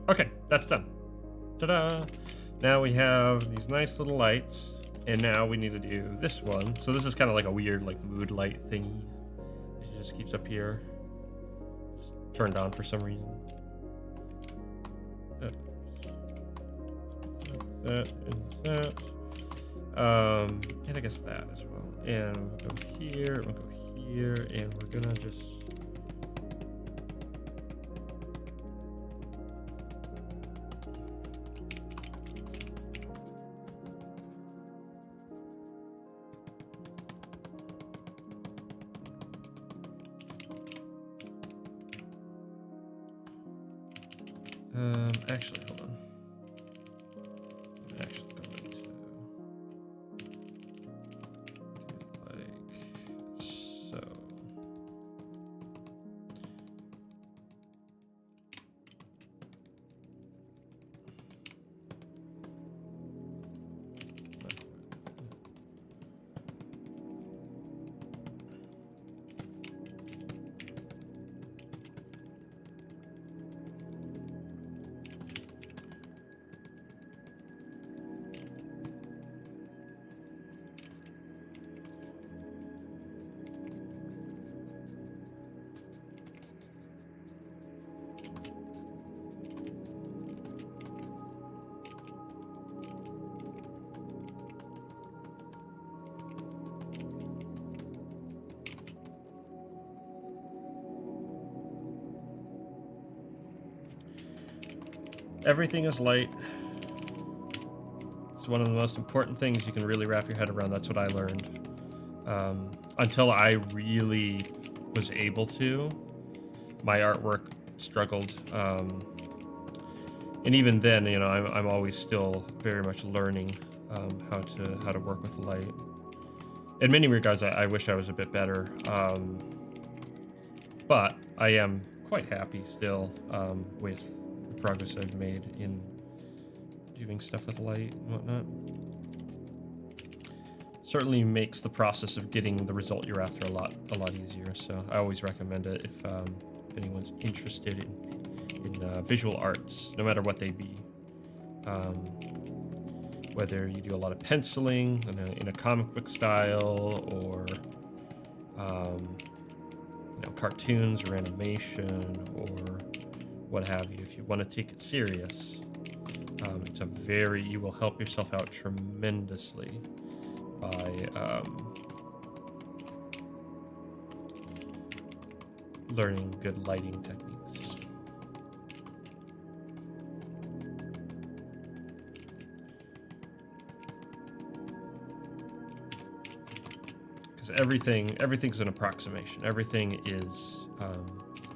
Okay, that's done. Ta-da! Now we have these nice little lights, and now we need to do this one. So this is kind of like a weird like mood light thingy. It just keeps up here. It's turned on for some reason. That and that. And I guess that as well. And we'll go here, we'll go here, and we're gonna just Actually, hold on. I'm actually going to do like so. Everything is light. It's one of the most important things you can really wrap your head around. That's what I learned. Until I really was able to, my artwork struggled. And even then, you know, I'm always still very much learning how to work with light. In many regards, I wish I was a bit better, but I am quite happy still with the progress I've made in doing stuff with light and whatnot. Certainly makes the process of getting the result you're after a lot easier. So I always recommend it if anyone's interested in visual arts, no matter what they be. Whether you do a lot of penciling in a comic book style, or you know, cartoons or animation or what have you. If you want to take it serious, you will help yourself out tremendously by learning good lighting techniques. Because everything's an approximation. Everything is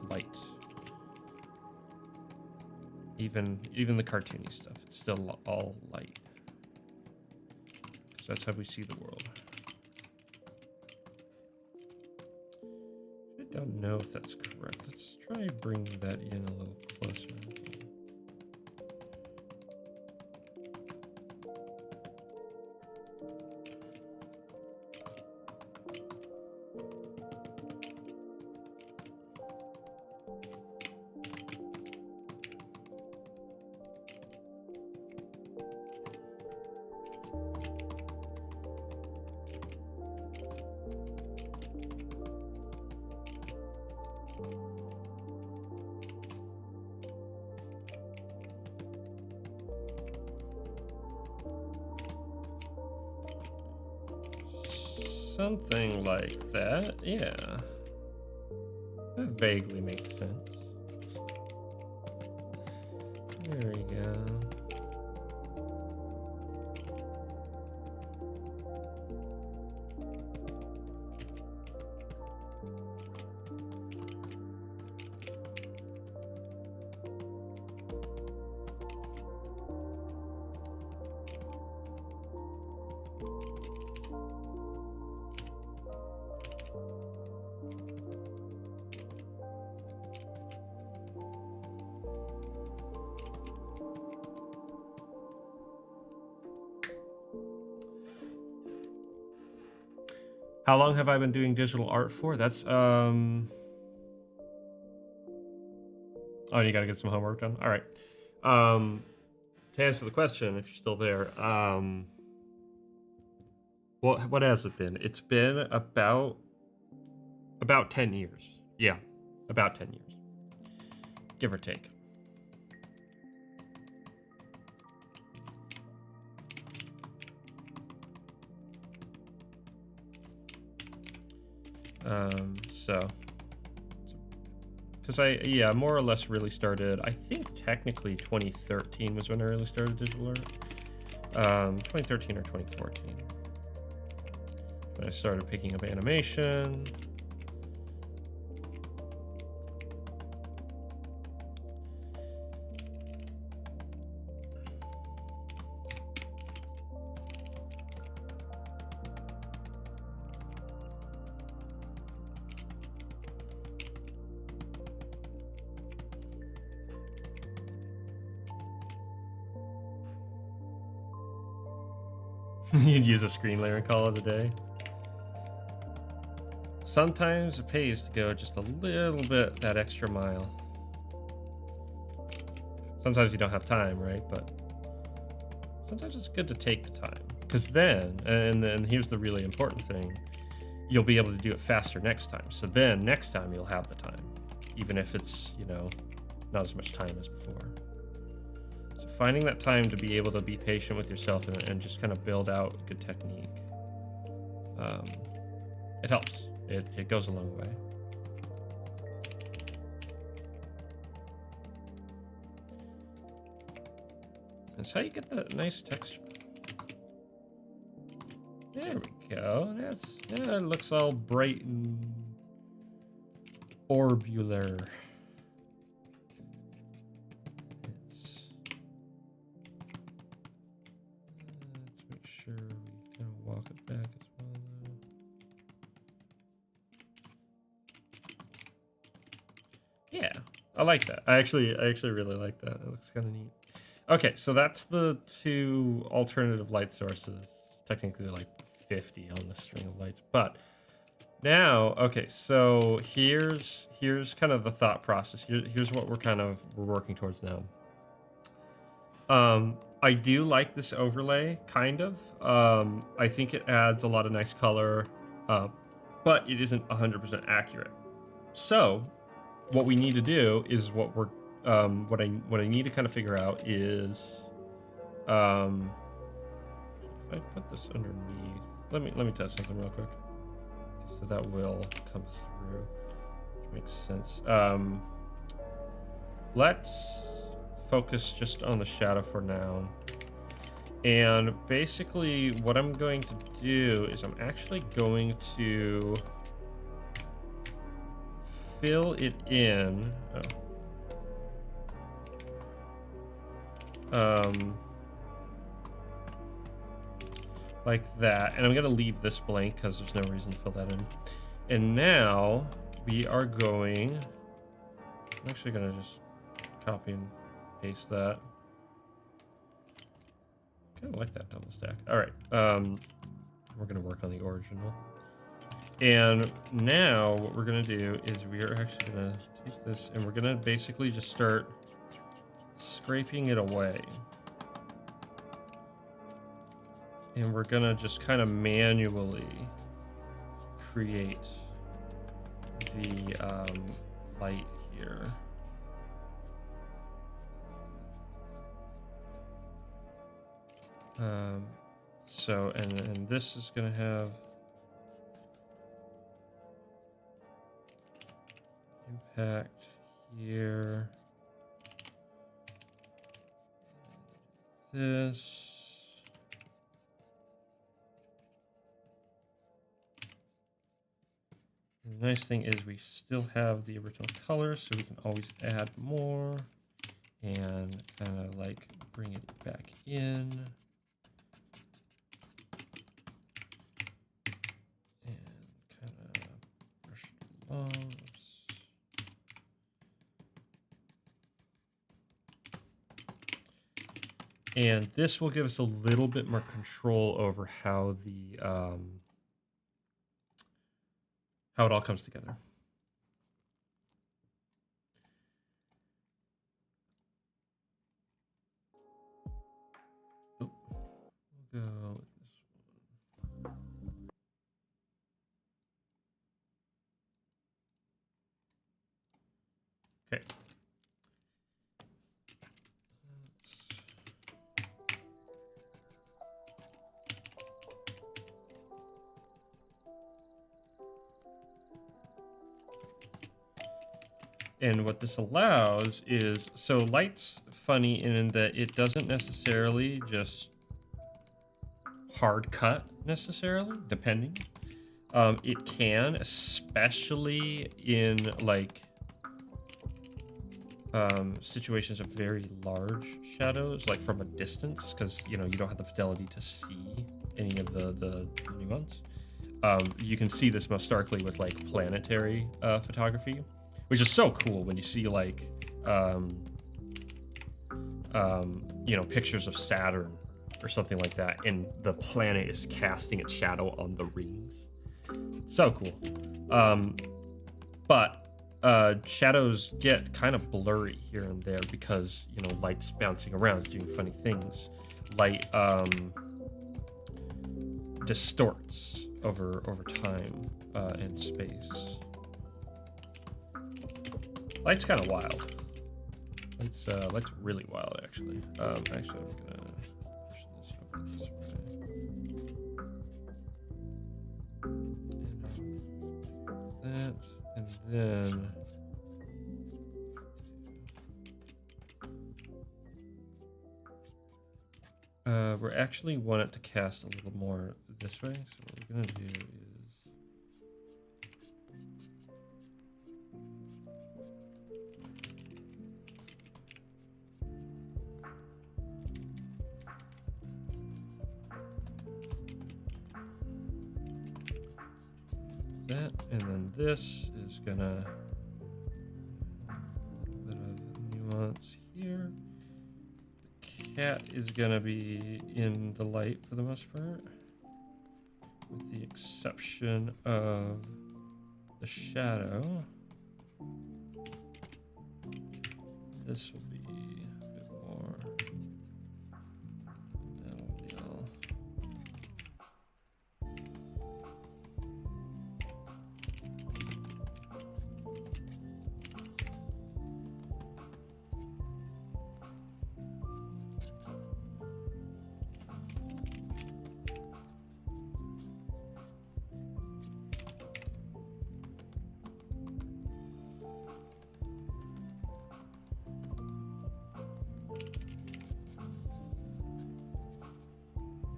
light. Even the cartoony stuff, it's still all light. Because that's how we see the world. I don't know if that's correct. Let's try bringing that in a little closer. Something like that, yeah. That vaguely makes sense. There we go. How long have I been doing digital art for? That's oh, you gotta get some homework done. All right. To answer the question, if you're still there, what has it been? It's been about 10 years. Yeah, about 10 years, give or take. So, because I more or less really started, I think technically 2013 was when I really started digital art. 2013 or 2014. When I started picking up animation. You'd use a screen layer and call it a day. Sometimes it pays to go just a little bit that extra mile. Sometimes you don't have time, right? But sometimes it's good to take the time, because then, and then here's the really important thing, you'll be able to do it faster next time. So then next time you'll have the time, even if it's, you know, not as much time as before. So finding that time to be able to be patient with yourself and just kind of build out good technique, it helps. It goes a long way. That's how you get that nice texture. There we go. Yeah, it looks all bright and orbular. Let's make sure we kind of walk it back as well. Yeah, I like that. I actually really like that. It looks kind of neat. Okay, so that's the two alternative light sources. Technically like 50 on the string of lights, but now, okay, so here's kind of the thought process. Here's what we're working towards now. I do like this overlay, kind of. I think it adds a lot of nice color, but it isn't 100% accurate. So what we need to do is what I need to kind of figure out is, if I put this underneath, let me test something real quick. So that will come through, which makes sense. Let's focus just on the shadow for now. And basically what I'm going to do is I'm actually going to fill it in. Like that, and I'm gonna leave this blank because there's no reason to fill that in. And now we are going, I'm actually gonna just copy and paste that. Kind of like that double stack. All right, we're gonna work on the original. And now what we're gonna do is we are actually gonna take this and we're gonna basically just start scraping it away. And we're gonna just kind of manually create the light here. So, and this is gonna have impact here. This. The nice thing is we still have the original color, so we can always add more and kind of like bring it back in. And kind of brush it along. And this will give us a little bit more control over how the how it all comes together. Oh, we'll go with this one. Okay. And what this allows is, so light's funny in that it doesn't necessarily just hard cut necessarily, depending. It can, especially in like situations of very large shadows, like from a distance, because you know you don't have the fidelity to see any of the nuance. You can see this most starkly with like planetary photography, which is so cool when you see like you know, pictures of Saturn or something like that, and the planet is casting its shadow on the rings. So cool. But shadows get kind of blurry here and there because, you know, light's bouncing around, it's doing funny things. Light distorts over time and space. Light's kind of wild. Light's really wild, actually. Actually, I'm gonna push this over this way. And that, and then we actually want it to cast a little more this way. So what we're gonna do is that, and then this is gonna a bit of nuance here. The cat is gonna be in the light for the most part, with the exception of the shadow. This will be a bit more metal deal.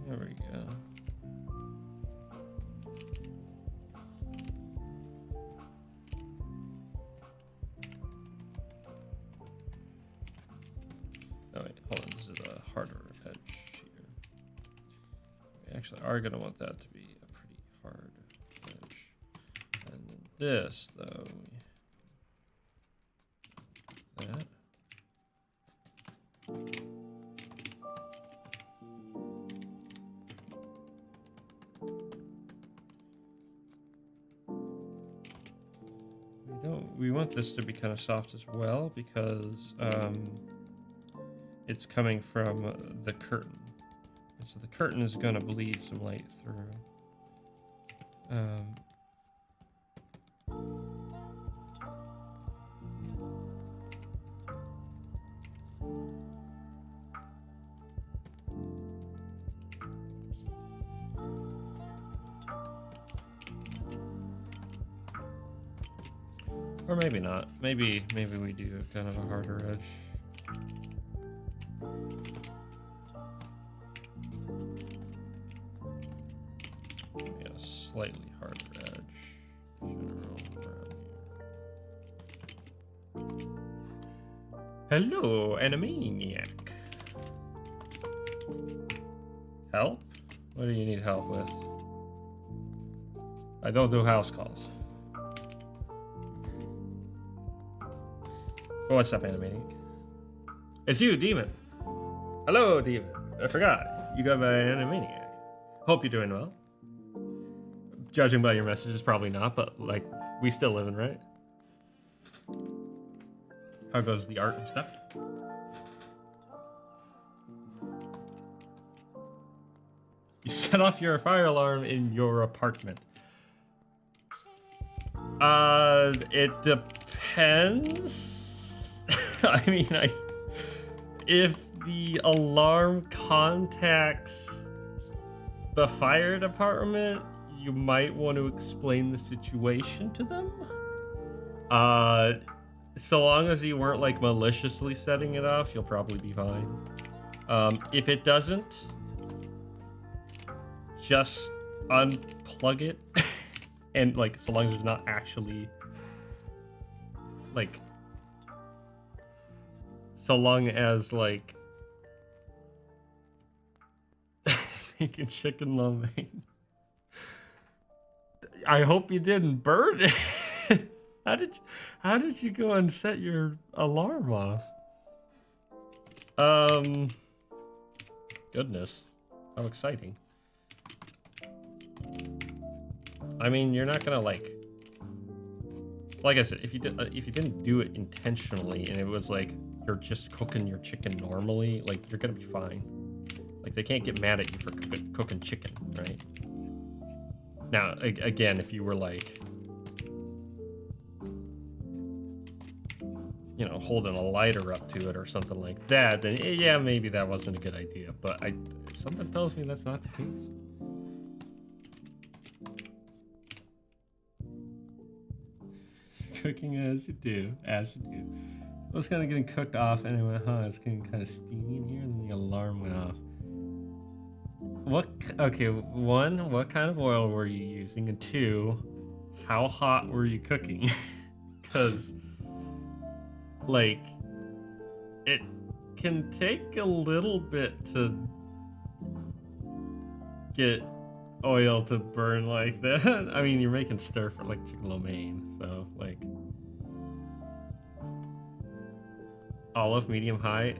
There we go. Oh wait, hold on, this is a harder edge here. We actually are going to want that to be a pretty hard edge. And then this, though, that. We want this to be kind of soft as well because it's coming from the curtain. And so the curtain is going to bleed some light through. Or maybe not. Maybe we do kind of a harder edge. Yeah, slightly harder edge. General around here. Hello, Animaniac. Help? What do you need help with? I don't do house calls. What's up, Animaniac? It's you, Demon. Hello, Demon. I forgot. You got my Animaniac. Hope you're doing well. Judging by your messages, probably not, but, like, we still living, right? How goes the art and stuff? You set off your fire alarm in your apartment. It depends. I mean, if the alarm contacts the fire department, you might want to explain the situation to them. So long as you weren't like maliciously setting it off, you'll probably be fine. If it doesn't, just unplug it. And like, so long as it's not actually like, so long as like making chicken lo mein. I hope you didn't burn it. How did you go and set your alarm off? Goodness. How exciting. I mean, you're not gonna like I said, if you didn't do it intentionally and it was like you're just cooking your chicken normally, like you're gonna be fine. Like they can't get mad at you for cooking chicken, right? Now, again, if you were like, you know, holding a lighter up to it or something like that, then yeah, maybe that wasn't a good idea. But something tells me that's not the case. Cooking as you do. It was kind of getting cooked off anyway, huh? It's getting kind of steamy in here, and then the alarm went off. Okay, one, what kind of oil were you using? And two, how hot were you cooking? Because, like, it can take a little bit to get oil to burn like that. I mean, you're making stir fry, like chicken lo mein, so, like, olive, medium, high.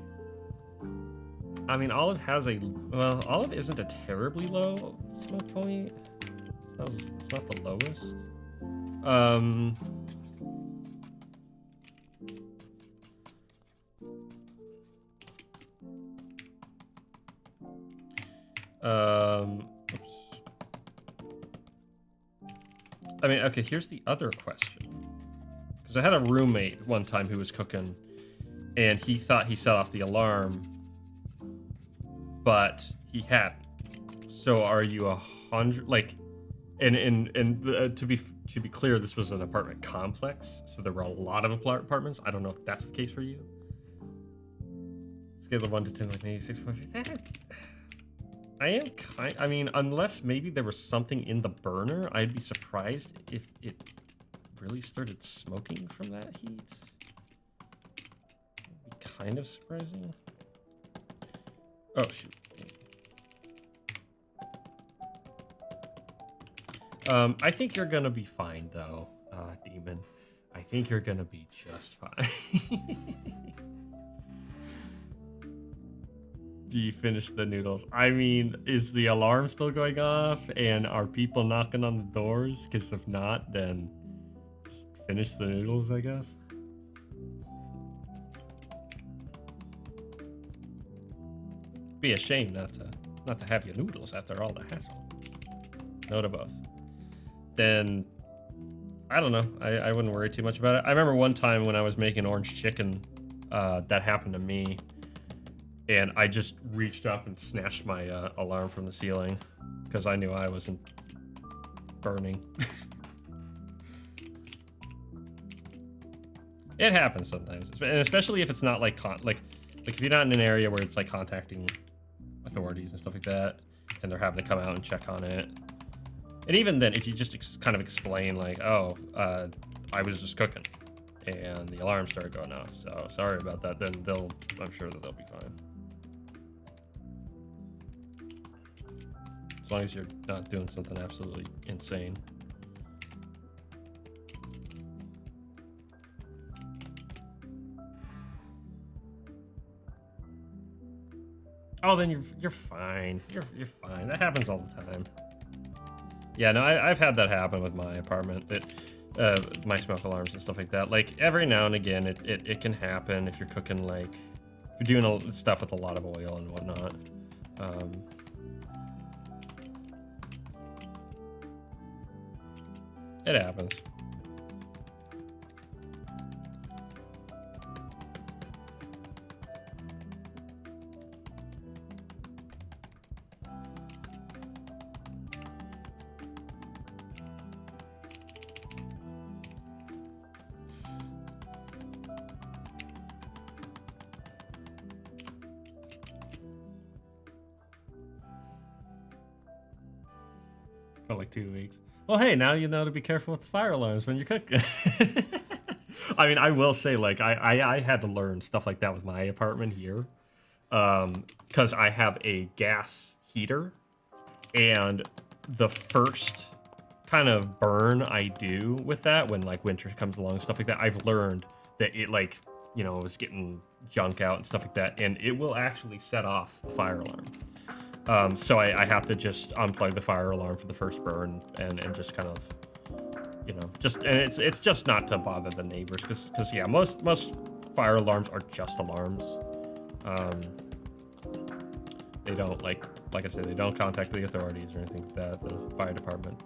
I mean, olive has olive isn't a terribly low smoke point. It's not the lowest. Oops. I mean, okay, here's the other question. Because I had a roommate one time who was cooking, and he thought he set off the alarm, but he hadn't. So are you 100? Like, and to be clear, this was an apartment complex, so there were a lot of apartments. I don't know if that's the case for you. Scale of 1 to 10, like maybe 6.5. I mean, unless maybe there was something in the burner, I'd be surprised if it really started smoking from that heat. It'd be kind of surprising. Oh, shoot. I think you're gonna be fine, though, Demon. I think you're gonna be just fine. Do you finish the noodles? I mean, is the alarm still going off? And are people knocking on the doors? Because if not, then just finish the noodles, I guess. Be a shame not to have your noodles after all the hassle. No to both. Then I don't know. I wouldn't worry too much about it. I remember one time when I was making orange chicken, that happened to me. And I just reached up and snatched my alarm from the ceiling because I knew I wasn't burning. It happens sometimes, and especially if it's not like if you're not in an area where it's like contacting authorities and stuff like that, and they're having to come out and check on it. And even then, if you just kind of explain like, oh, I was just cooking, and the alarm started going off, so sorry about that, then I'm sure that they'll be fine. As long as you're not doing something absolutely insane. Oh, then you're fine. You're fine. That happens all the time. Yeah, no, I've had that happen with my apartment. My smoke alarms and stuff like that. Like every now and again, it can happen if you're cooking, like if you're doing stuff with a lot of oil and whatnot. It happens. For like 2 weeks. Well, hey, now you know to be careful with the fire alarms when you're cooking. I mean, I will say, like, I had to learn stuff like that with my apartment here, because I have a gas heater, and the first kind of burn I do with that when like winter comes along and stuff like that, I've learned that it, like, was getting junk out and stuff like that, and it will actually set off the fire alarm. So I have to just unplug the fire alarm for the first burn and just kind of, just, and it's just not to bother the neighbors because yeah, most fire alarms are just alarms. They don't like I said, they don't contact the authorities or anything like that, the fire department.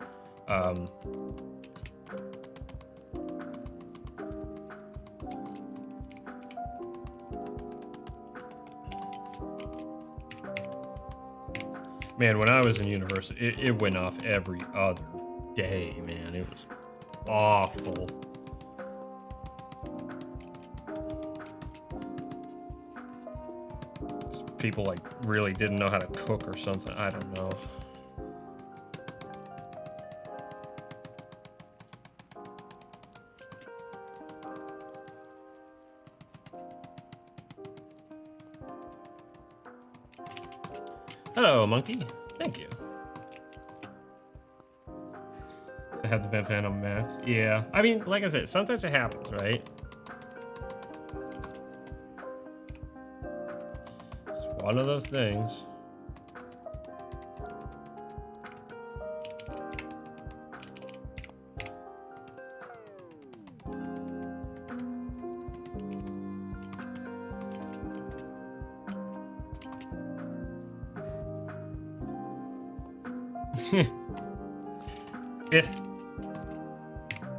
Man, when I was in university, it went off every other day, man. It was awful. People like really didn't know how to cook or something. I don't know. Hello, monkey. Thank you. I have the Van Phantom Max. Yeah. I mean, like I said, sometimes it happens, right? It's one of those things.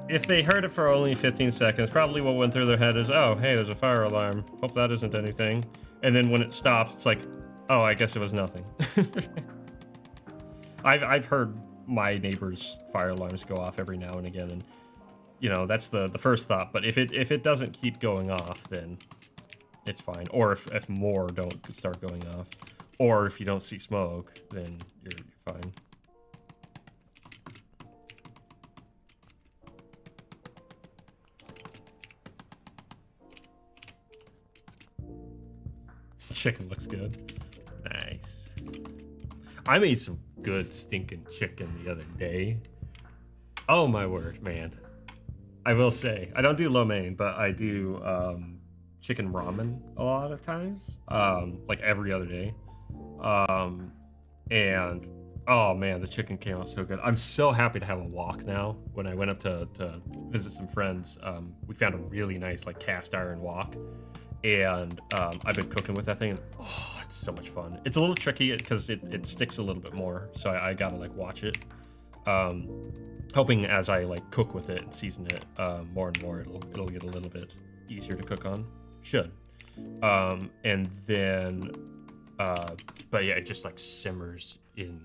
If they heard it for only 15 seconds, probably what went through their head is, oh, hey, there's a fire alarm. Hope that isn't anything. And then when it stops, it's like, oh, I guess it was nothing. I've heard my neighbors' fire alarms go off every now and again, and that's the first thought. But if it doesn't keep going off, then it's fine. Or if more don't start going off, or if you don't see smoke, then you're fine. Chicken looks good. Nice. I made some good stinking chicken the other day. Oh my word, man. I will say, I don't do lo mein, but I do chicken ramen a lot of times. Like every other day. And oh man, the chicken came out so good. I'm so happy to have a wok now. When I went up to visit some friends, we found a really nice like cast iron wok. And I've been cooking with that thing, and oh, it's so much fun. It's a little tricky because it sticks a little bit more, so I gotta like watch it. Hoping as I like cook with it and season it more and more, it'll get a little bit easier to cook on. Should. And then, but yeah, it just like simmers in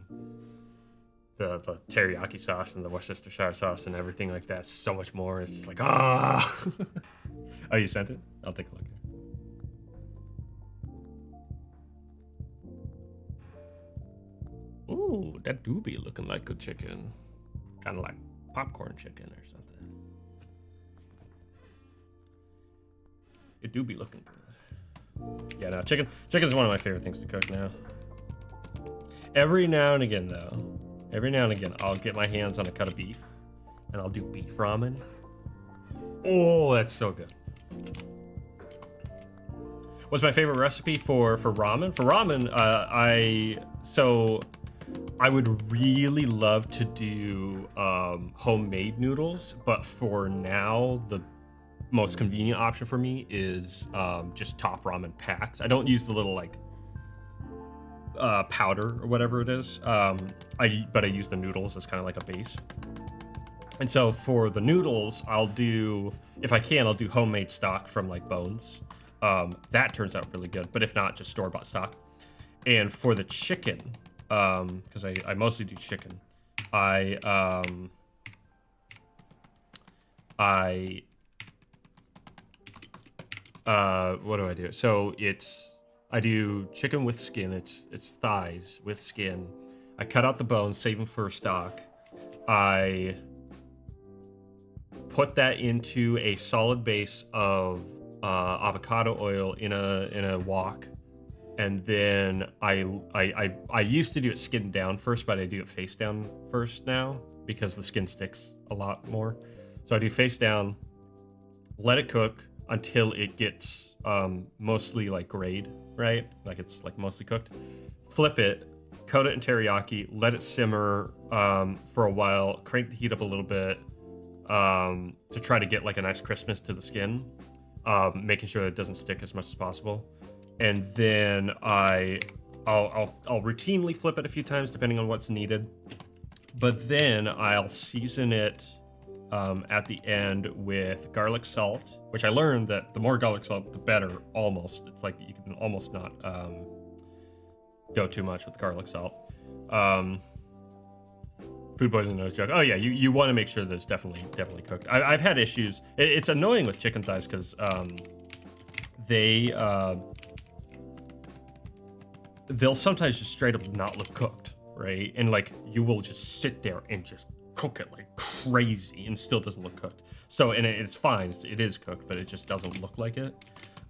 the teriyaki sauce and the Worcestershire sauce and everything like that. So much more. It's just like ah. Oh, you sent it? I'll take a look here. Ooh, that do be looking like good chicken. Kind of like popcorn chicken or something. It do be looking good. Yeah, no, chicken is one of my favorite things to cook now. Every now and again, I'll get my hands on a cut of beef, and I'll do beef ramen. Oh, that's so good. What's my favorite recipe for ramen? For ramen, I would really love to do homemade noodles, but for now, the most convenient option for me is just top ramen packs. I don't use the little like powder or whatever it is. But I use the noodles as kind of like a base. And so for the noodles, if I can, I'll do homemade stock from like Bones. That turns out really good, but if not, just store-bought stock. And for the chicken, because I mostly do chicken, what do I do? So I do chicken with skin. It's thighs with skin. I cut out the bones, save them for stock. I put that into a solid base of avocado oil in a wok, and then I used to do it skin down first, but I do it face down first now because the skin sticks a lot more. So I do face down, let it cook until it gets mostly like grayed, right? Like it's like mostly cooked. Flip it, coat it in teriyaki, let it simmer for a while, crank the heat up a little bit to try to get like a nice crispness to the skin, making sure it doesn't stick as much as possible. And then I'll routinely flip it a few times depending on what's needed. But then I'll season it at the end with garlic salt, which I learned that the more garlic salt, the better, almost. It's like you can almost not go too much with garlic salt. Food poisoning nose joke. Oh yeah, you want to make sure that it's definitely cooked. I've had issues. It's annoying with chicken thighs because they'll sometimes just straight up not look cooked, right? And like you will just sit there and just cook it like crazy and still doesn't look cooked. So, and it's fine, it is cooked, but it just doesn't look like it.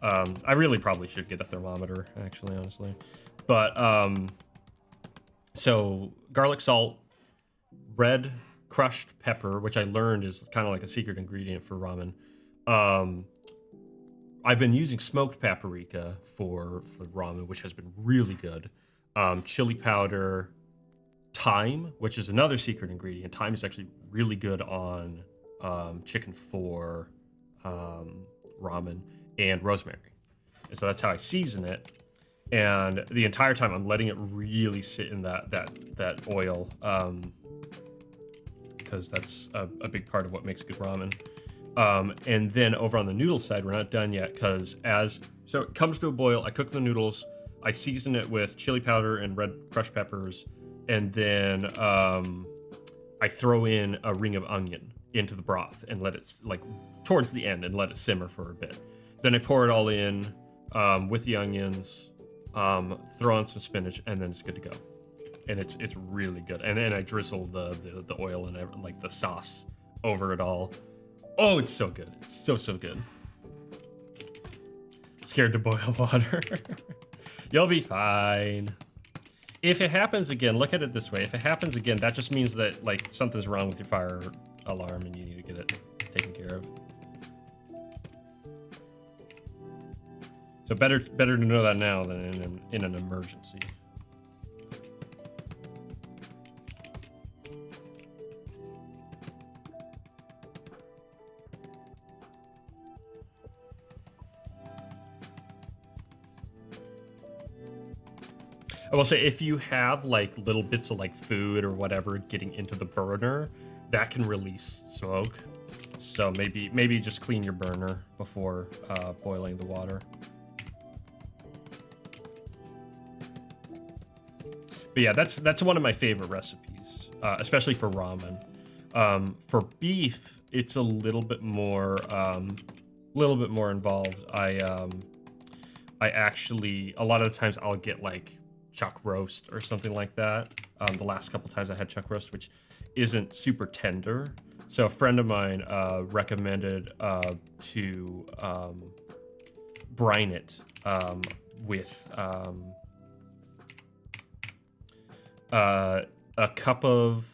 I really probably should get a thermometer, actually, honestly. But so garlic salt, red crushed pepper, which I learned is kind of like a secret ingredient for ramen. I've been using smoked paprika for ramen, which has been really good. Chili powder, thyme, which is another secret ingredient. Thyme is actually really good on chicken for ramen, and rosemary. And so that's how I season it. And the entire time I'm letting it really sit in that oil, because that's a big part of what makes good ramen. And then over on the noodle side, we're not done yet, because so it comes to a boil, I cook the noodles, I season it with chili powder and red crushed peppers, and then I throw in a ring of onion into the broth and let it, like, towards the end, and let it simmer for a bit. Then I pour it all in with the onions, throw on some spinach, and then it's good to go. And it's really good. And then I drizzle the oil and like the sauce over it all. Oh, it's so good. It's so good. Scared to boil water. You'll be fine. If it happens again, look at it this way. If it happens again, that just means that like something's wrong with your fire alarm and you need to get it taken care of. So better to know that now than in an emergency. I will say, if you have like little bits of like food or whatever getting into the burner, that can release smoke. So maybe just clean your burner before boiling the water. But yeah, that's one of my favorite recipes, especially for ramen. For beef, it's a little bit more involved. I actually, a lot of the times I'll get like chuck roast or something like that. The last couple times I had chuck roast, which isn't super tender. So a friend of mine recommended to brine it with a cup of,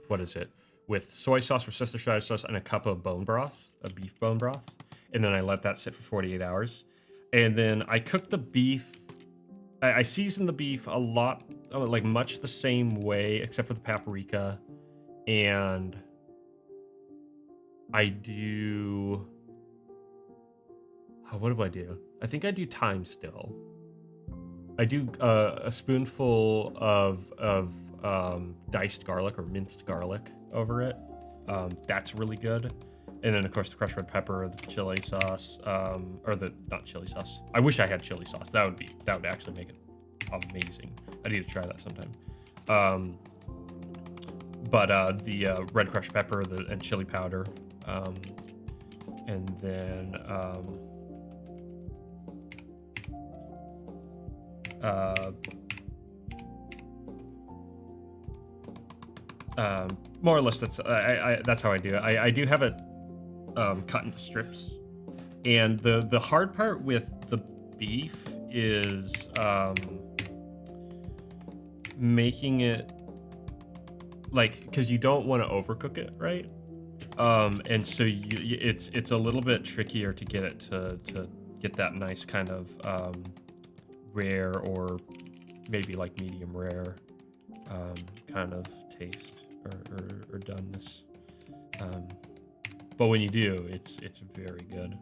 what is it? With soy sauce, Worcestershire sauce, and a cup of bone broth, a beef bone broth. And then I let that sit for 48 hours. And then I cook the beef. I season the beef a lot, like much the same way, except for the paprika. And I do, what do I do? I think I do thyme still. I do a spoonful of diced garlic or minced garlic over it. That's really good. And then of course the crushed red pepper, the chili sauce, or the, not chili sauce. I wish I had chili sauce. That would actually make it amazing. I need to try that sometime. But the red crushed pepper and chili powder, and then more or less that's how I do it. I do have it cut into strips, and the hard part with the beef is making it, like, because you don't want to overcook it, right? And so it's a little bit trickier to get it to get that nice kind of rare, or maybe like medium rare. kind of taste or doneness. But when you do, it's very good.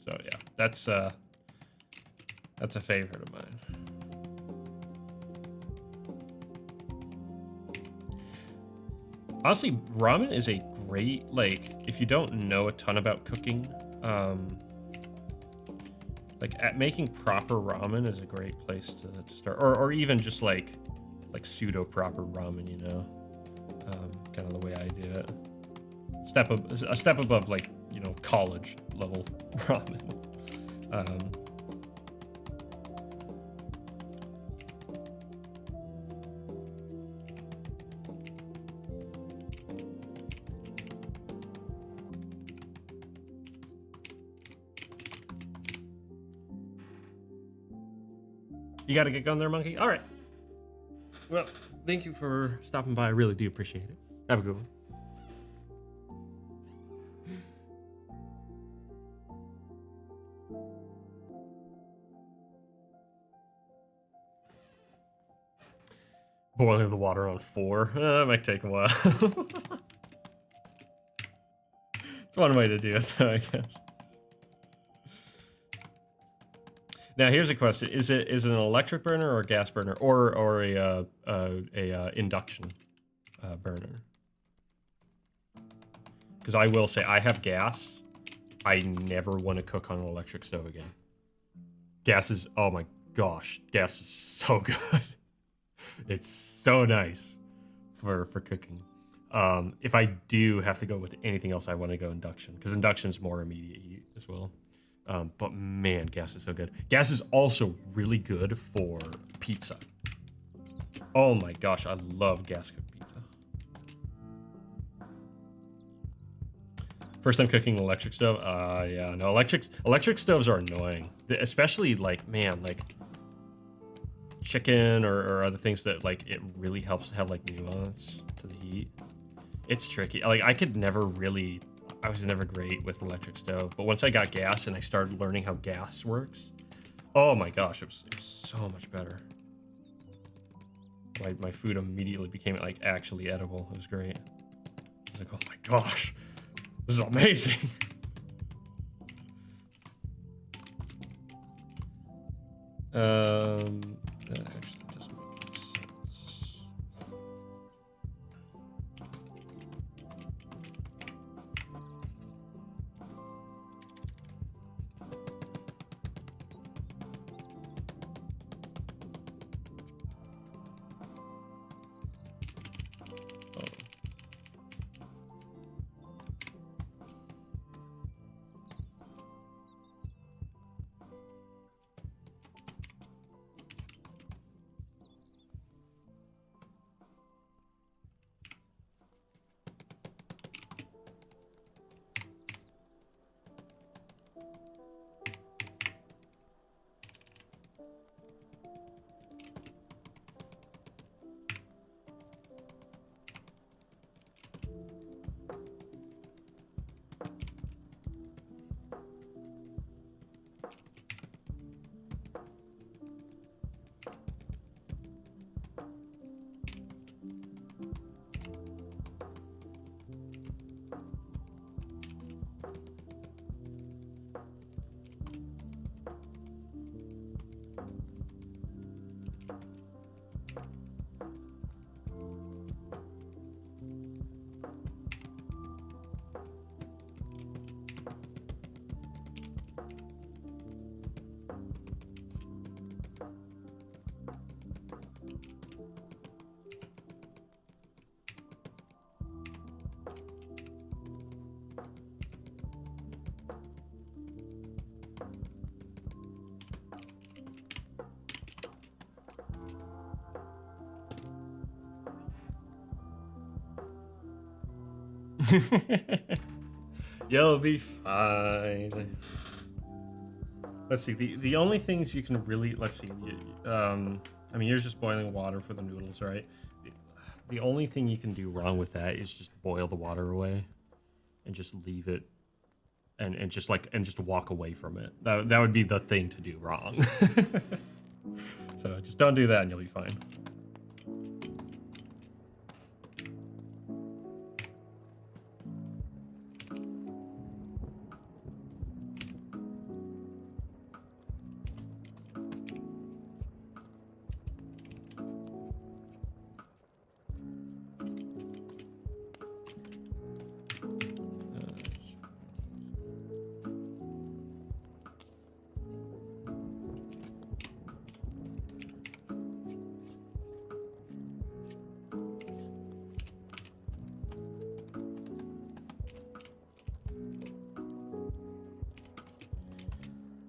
So yeah, that's a favorite of mine. Honestly, ramen is a great, like, if you don't know a ton about cooking, like at making proper ramen is a great place to start, or even just like pseudo proper ramen, you know, kind of the way I do it. A step above, like, you know, college level ramen. You got to get going there, Monkey? All right. Well, thank you for stopping by. I really do appreciate it. Have a good one. Boiling the water on 4. That might take a while. It's one way to do it, though, I guess. Now, here's a question: is it an electric burner or a gas burner, or a induction burner? Because I will say, I have gas. I never want to cook on an electric stove again. Gas is, oh my gosh, gas is so good. It's so nice for cooking. If I do have to go with anything else, I want to go induction, because induction's more immediate heat as well. But man, gas is so good. Gas is also really good for pizza. Oh my gosh, I love gas cooked pizza. First time cooking electric stove? Yeah, no, electric stoves are annoying. Especially, like, man, like chicken or other things that, like, it really helps to have, like, nuance to the heat. It's tricky. Like, I was never great with electric stove, but once I got gas and I started learning how gas works, oh my gosh, it was so much better. My food immediately became, like, actually edible. It was great. I was like, oh my gosh, this is amazing. That actually doesn't make any sense. You'll be fine. Let's see. The only things you can really, let's see. I mean, you're just boiling water for the noodles, right? The only thing you can do wrong with that is just boil the water away and just leave it and just walk away from it. That would be the thing to do wrong. So just don't do that and you'll be fine.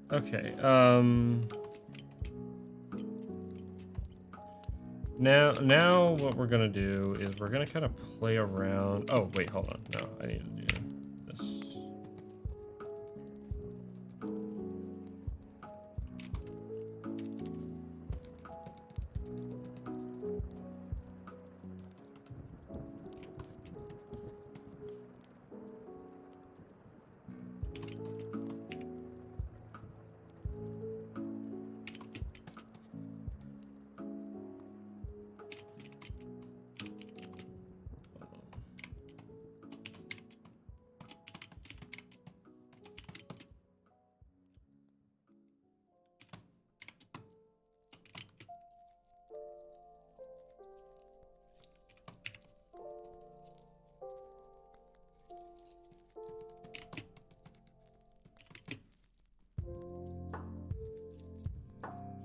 Okay, now what we're gonna do is we're gonna kind of play around. Oh, wait, hold on. No, I need to do this.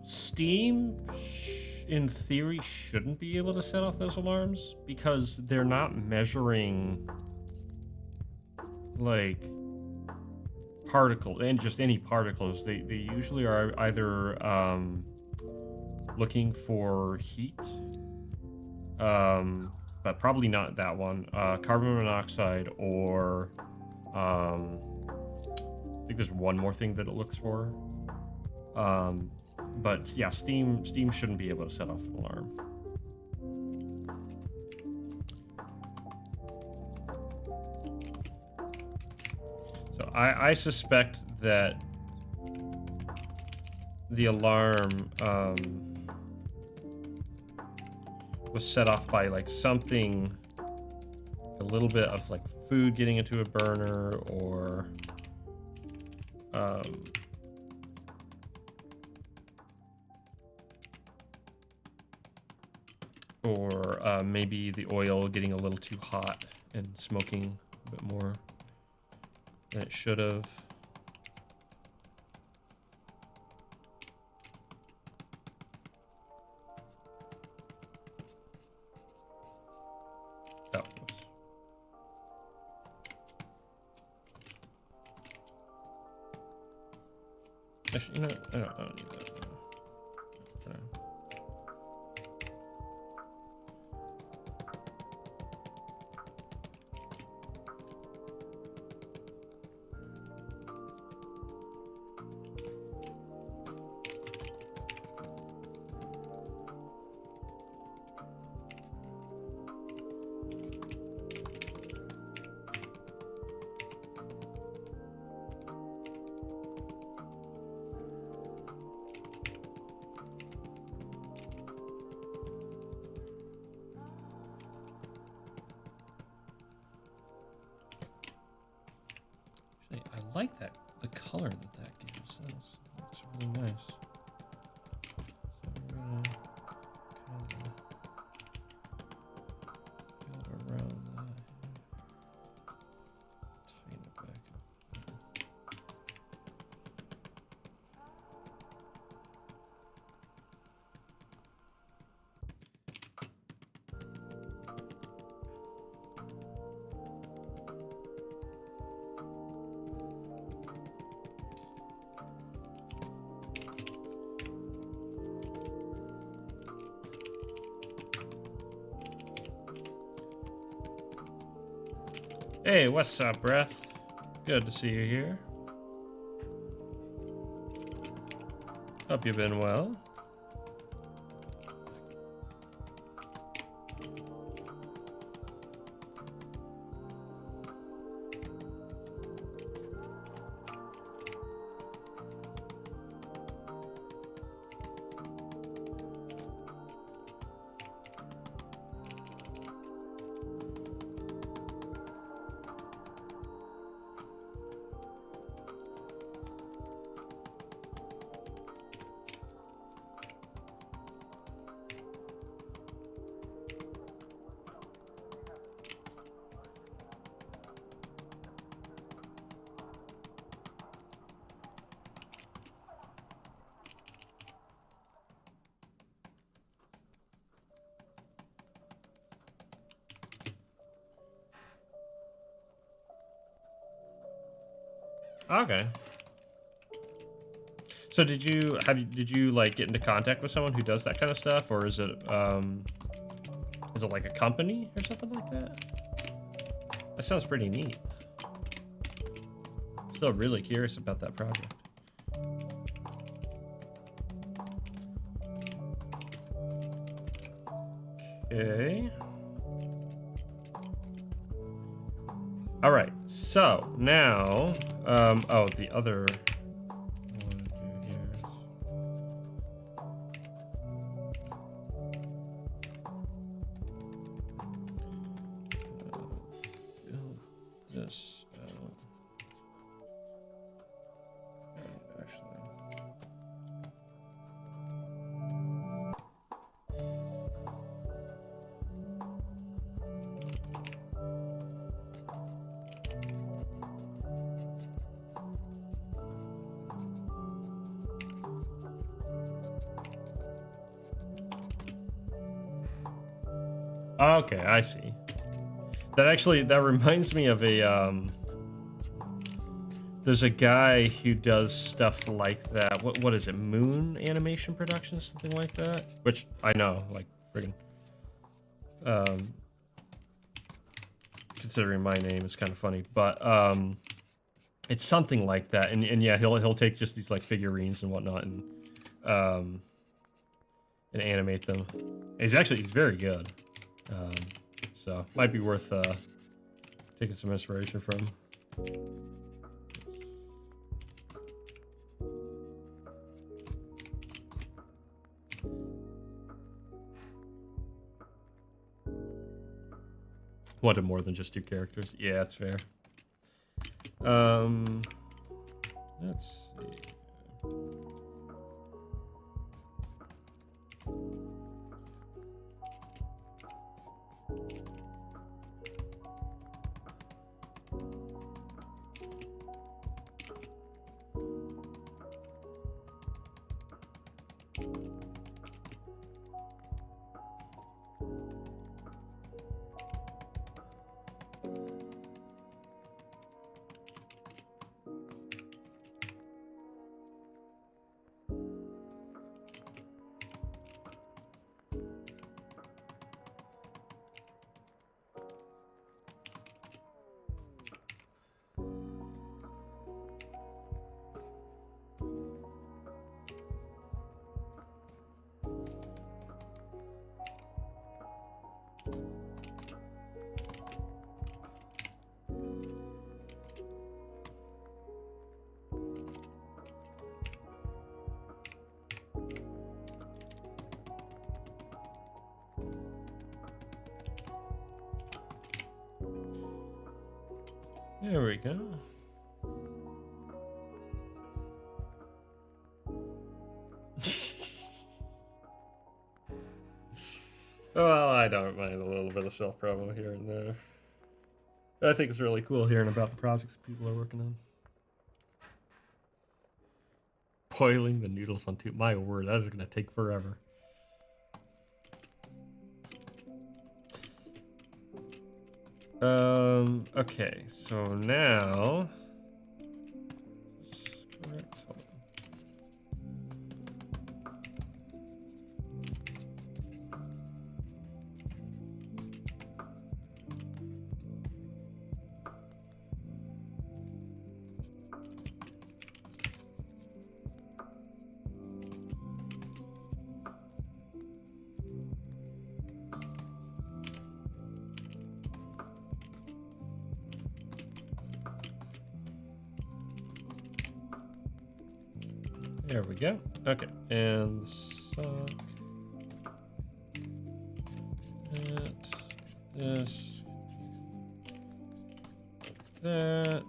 Steam, in theory, shouldn't be able to set off those alarms because they're not measuring like particles and just any particles. They usually are either looking for heat, but probably not that one. Carbon monoxide, or I think there's one more thing that it looks for. But yeah, Steam shouldn't be able to set off an alarm. So I suspect that the alarm was set off by like something, a little bit of like food getting into a burner, or maybe the oil getting a little too hot and smoking a bit more than it should have. Oh, oops. Actually, you know, I don't need that. I like that, the color that gives. That's really nice. So we're gonna kind of build around that. Tighten it back up. Hey, what's up, Breath? Good to see you here. Hope you've been well. Okay. So did you like get into contact with someone who does that kind of stuff, or is it like a company or something like that? That sounds pretty neat. Still really curious about that project. Okay. All right. So now, oh, the other. This actually. Okay, I see. That reminds me of a there's a guy who does stuff like that. What is it? Moon Animation Productions, something like that. Which I know, like friggin' considering my name is kind of funny, but it's something like that. And yeah, he'll take just these like figurines and whatnot and animate them. And he's very good. So might be worth taking some inspiration from. Wanted more than just 2 characters. Yeah, that's fair. Let's see. There we go. Well, I don't mind a little bit of self-promo here and there. I think it's really cool hearing about the projects people are working on. Boiling the noodles on two. My word, that is going to take forever. Okay, so now... There we go. Okay, and sock. This. That.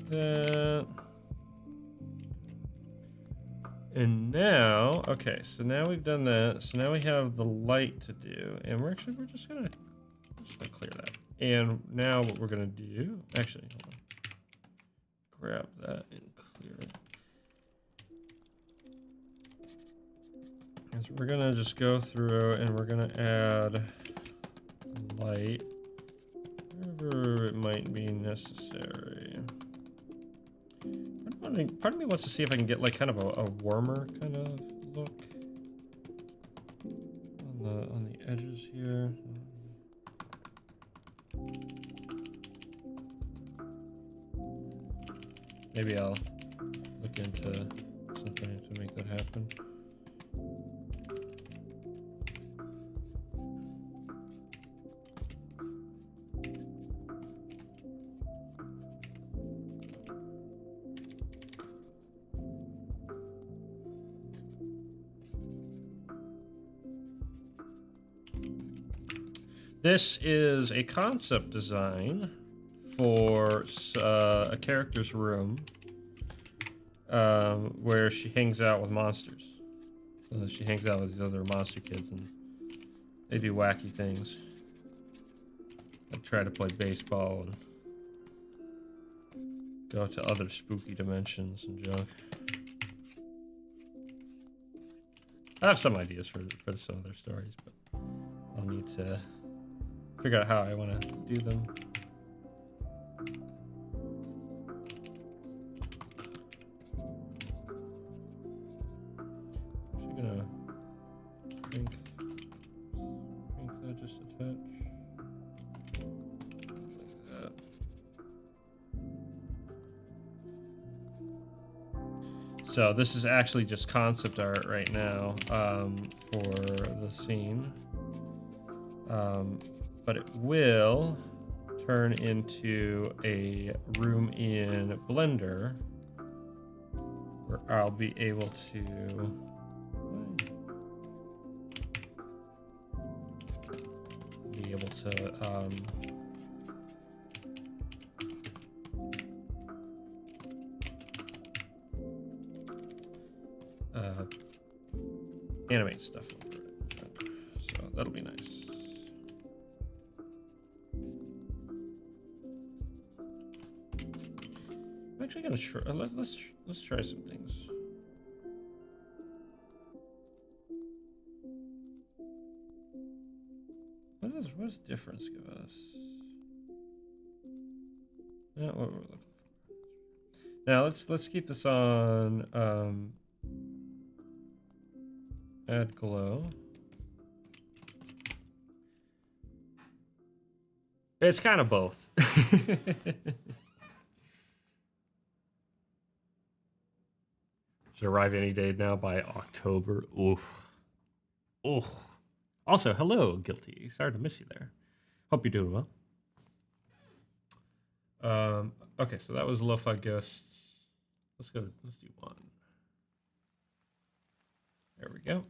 That. And now, okay, so now we've done that. So now we have the light to do, and we're just gonna clear that. And now what we're gonna do, actually, hold on. Grab that and clear it. is we're gonna just go through and we're gonna add light wherever it might be necessary. Part of me wants to see if I can get like kind of a warmer kind of look on the edges here. Maybe I'll look into something to make that happen. This is a concept design for a character's room where she hangs out with monsters. She hangs out with these other monster kids and they do wacky things. Like try to play baseball and go to other spooky dimensions and junk. I have some ideas for some other stories, but I'll need to figure out how I want to do them. Actually gonna crank that just a touch. Like that. So this is actually just concept art right now for the scene. But it will turn into a room in Blender where I'll be able to animate stuff over it. So that'll be nice. I'm actually gonna try. Let's try some things. What does difference give us? Not what we're looking for. Now let's keep this on add glow. It's kind of both. Should arrive any day now by October. Oof. Oof. Also, hello, Guilty. Sorry to miss you there. Hope you're doing well. Okay, so that was Lo-Fi Ghosts. Let's do one. There we go.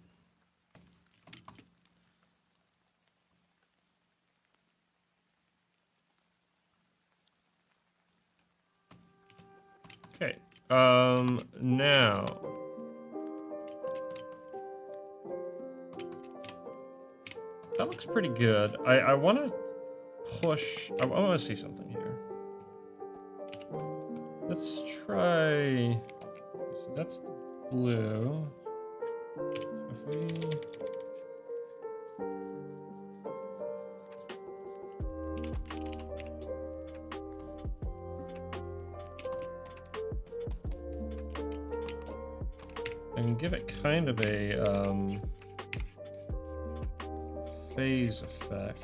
Okay. Now. That looks pretty good. I want to push. I want to see something here. Let's try. So that's the blue. If we. I can give it kind of a phase effect.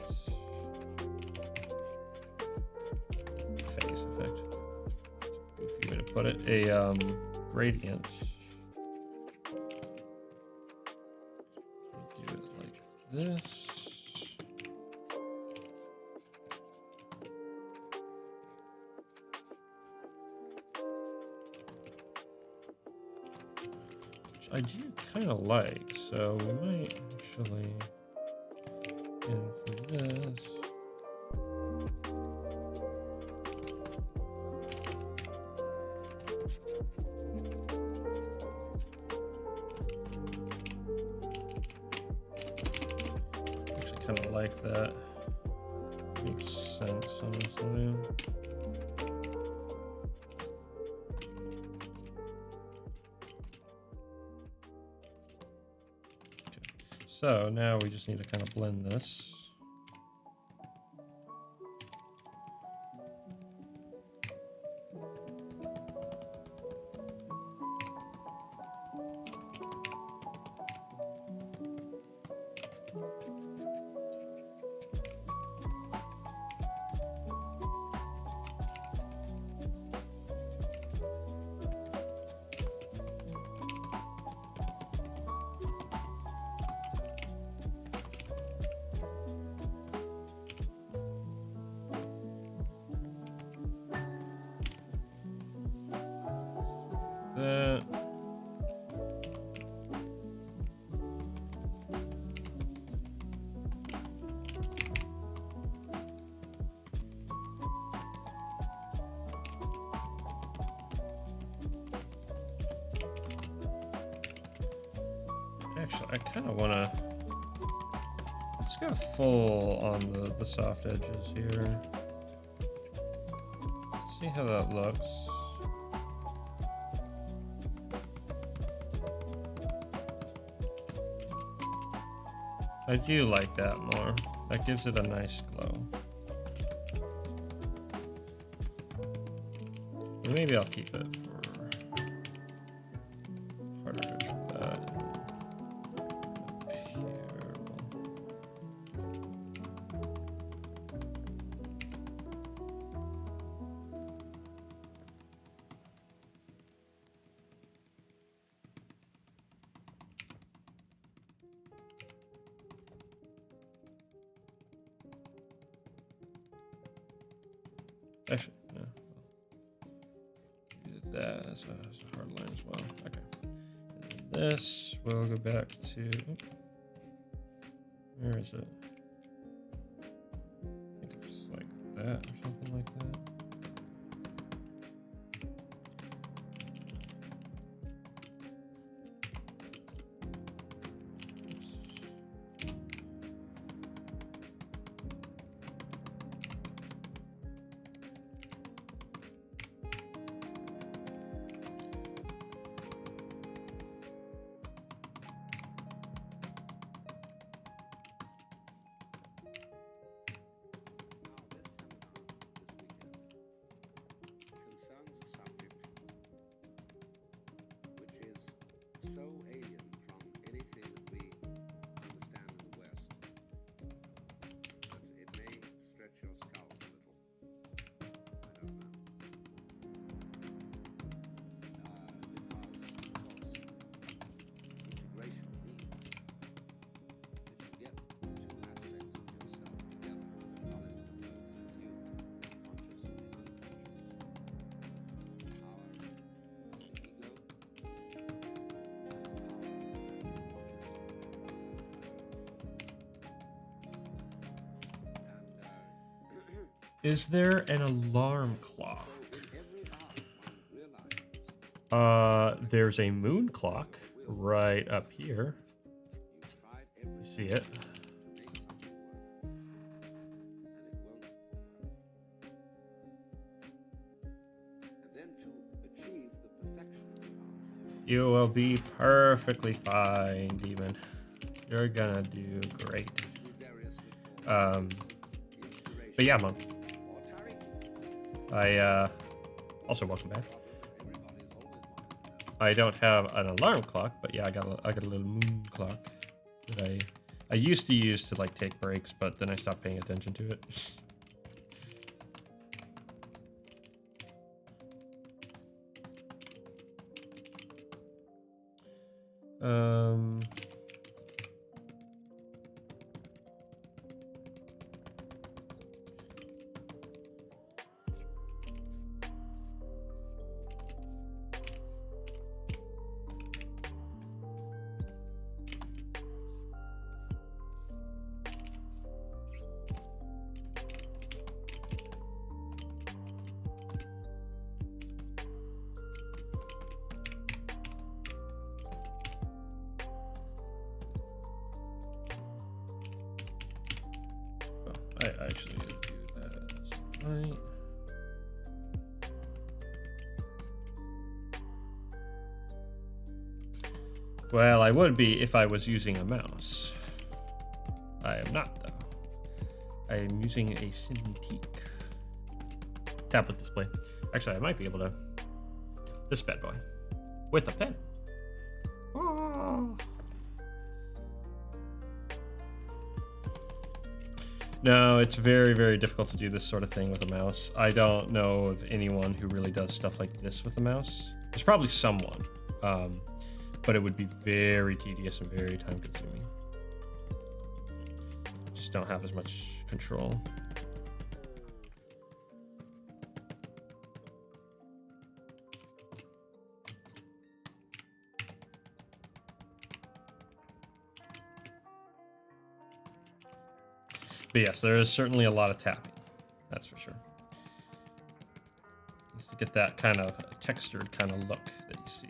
Goofy way to put it. A gradient. Do it like this. I do kind of like, so we might actually in for this. Actually kind of like that. Makes sense, honestly. So now we just need to kind of blend this. Actually, I kind of want to... Let's go full on the soft edges here. See how that looks. I do like that more. That gives it a nice glow. Or maybe I'll keep it for harder edge of that. Up here. Actually, no. Do that as a hard line as well. Okay. And this we'll go back to. Where is it? I think it's like that or something like that. So alien from anything that we understand in the West that it may stretch your skulls a little. I don't know. Because, of course, integration means that you get two aspects of yourself together and acknowledge them both as you, conscious and the unconscious. Is there an alarm clock? There's a moon clock right up here. You see it? You will be perfectly fine, Demon. You're gonna do great. But yeah, Monk. Also welcome back. I don't have an alarm clock, but yeah, I got a little moon clock that I used to use to like take breaks, but then I stopped paying attention to it. I actually do that right. Well, I would be if I was using a mouse. I am not, though. I am using a Cintiq tablet display. Actually, I might be able to. This bad boy with a pen. Oh. No, it's very, very difficult to do this sort of thing with a mouse. I don't know of anyone who really does stuff like this with a mouse. There's probably someone, but it would be very tedious and very time consuming. Just don't have as much control. But yes, there is certainly a lot of tapping. That's for sure. Just to get that kind of textured kind of look that you see.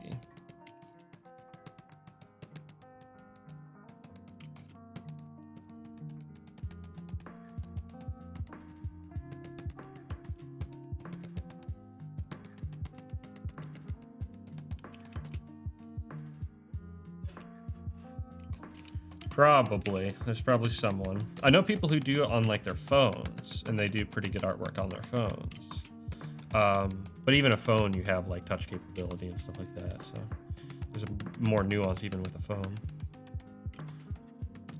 Probably. There's probably someone. I know people who do it on like their phones, and they do pretty good artwork on their phones. But even a phone, you have like touch capability and stuff like that, so there's more nuance even with a phone.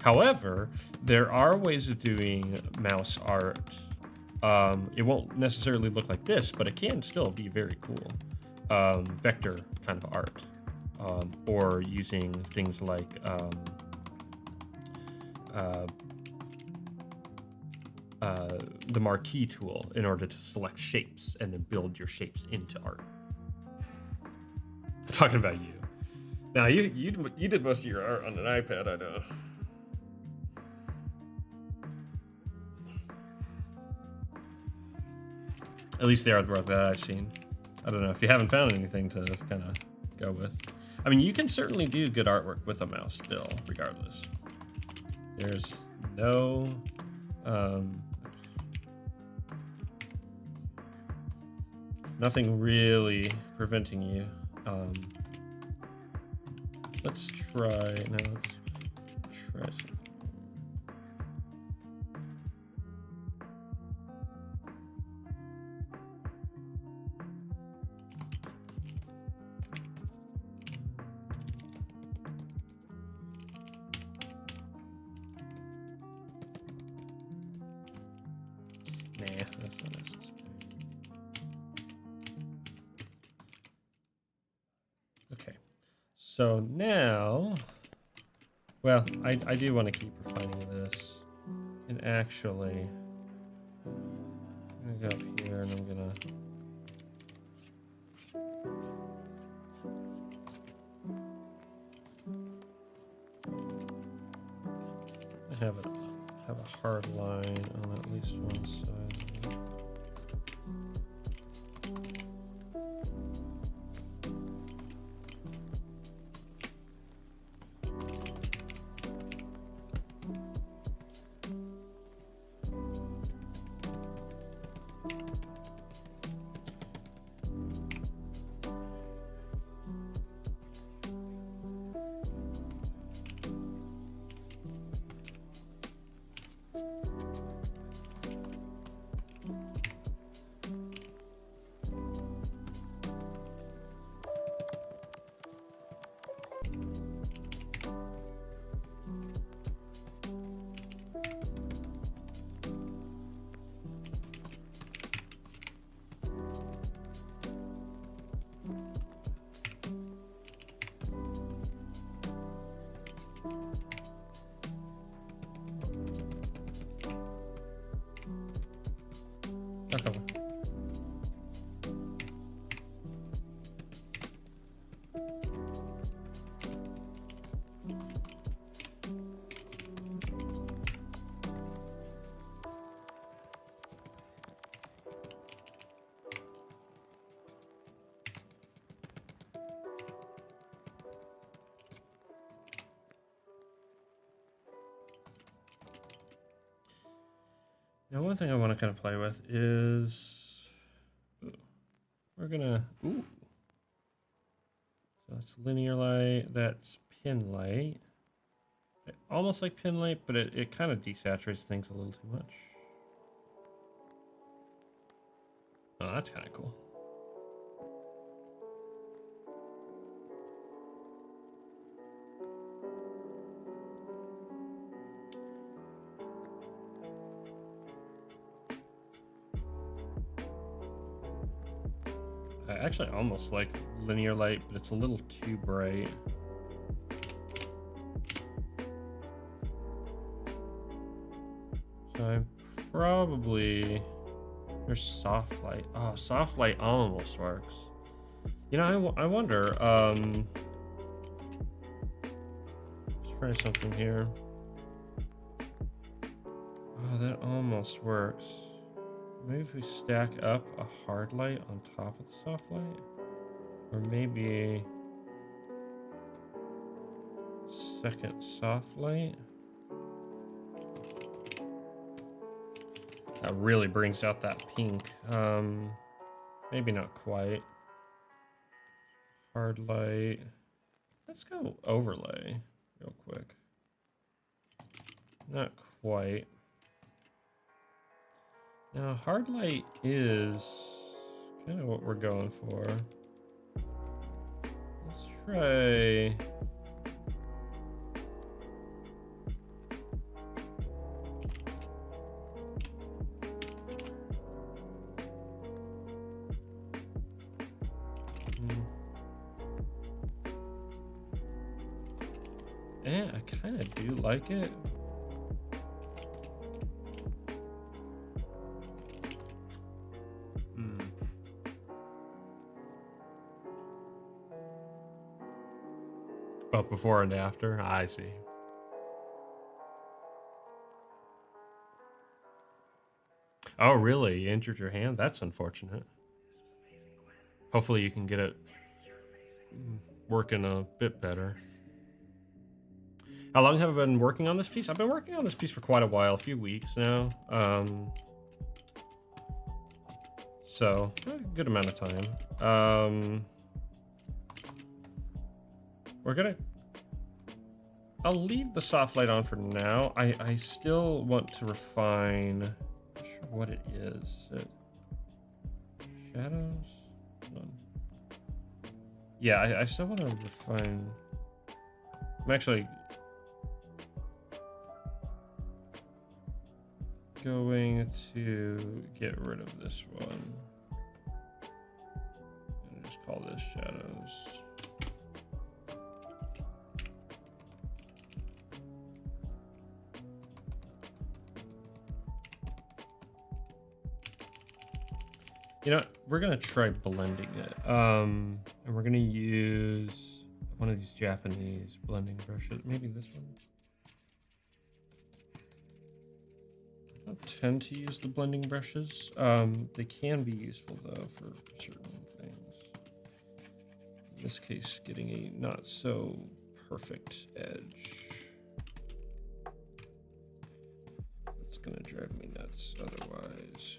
However, there are ways of doing mouse art. It won't necessarily look like this, but it can still be very cool. Vector kind of art, or using things like the marquee tool in order to select shapes and then build your shapes into art. I'm talking about you. Now you did most of your art on an iPad, I know. At least the artwork that I've seen. I don't know if you haven't found anything to kind of go with. I mean, you can certainly do good artwork with a mouse still, regardless. There's no nothing really preventing you. Let's try something. Nah, that's not necessary. Okay, so now, well, I do want to keep refining this, and actually, I'm gonna go up here and I'm gonna have a hard line on at least one side. Okay. Now, one thing I want to kind of play with is we're gonna so that's linear light, that's pin light, I almost like pin light, but it kind of desaturates things a little too much. Oh, that's kind of cool. I actually almost like linear light, but it's a little too bright. So I'm probably... There's soft light. Oh, soft light almost works. You know, I wonder, let's try something here. Oh, that almost works. Maybe if we stack up a hard light on top of the soft light? Or maybe second soft light? That really brings out that pink. Maybe not quite. Hard light. Let's go overlay real quick. Not quite. Now, hard light is kind of what we're going for. Let's try... Yeah, I kind of do like it. Both before and after? I see. Oh, really? You injured your hand? That's unfortunate. Hopefully you can get it working a bit better. How long have I been working on this piece? I've been working on this piece for quite a while, a few weeks now. So, a good amount of time. We're gonna... I'll leave the soft light on for now. I still want to refine... I'm not sure what it is. Is it shadows? Yeah, I still want to refine... I'm actually... going to get rid of this one. And just call this shadows. You know, we're gonna try blending it. And we're gonna use one of these Japanese blending brushes. Maybe this one. I don't tend to use the blending brushes. They can be useful though for certain things. In this case, getting a not so perfect edge. It's gonna drive me nuts otherwise.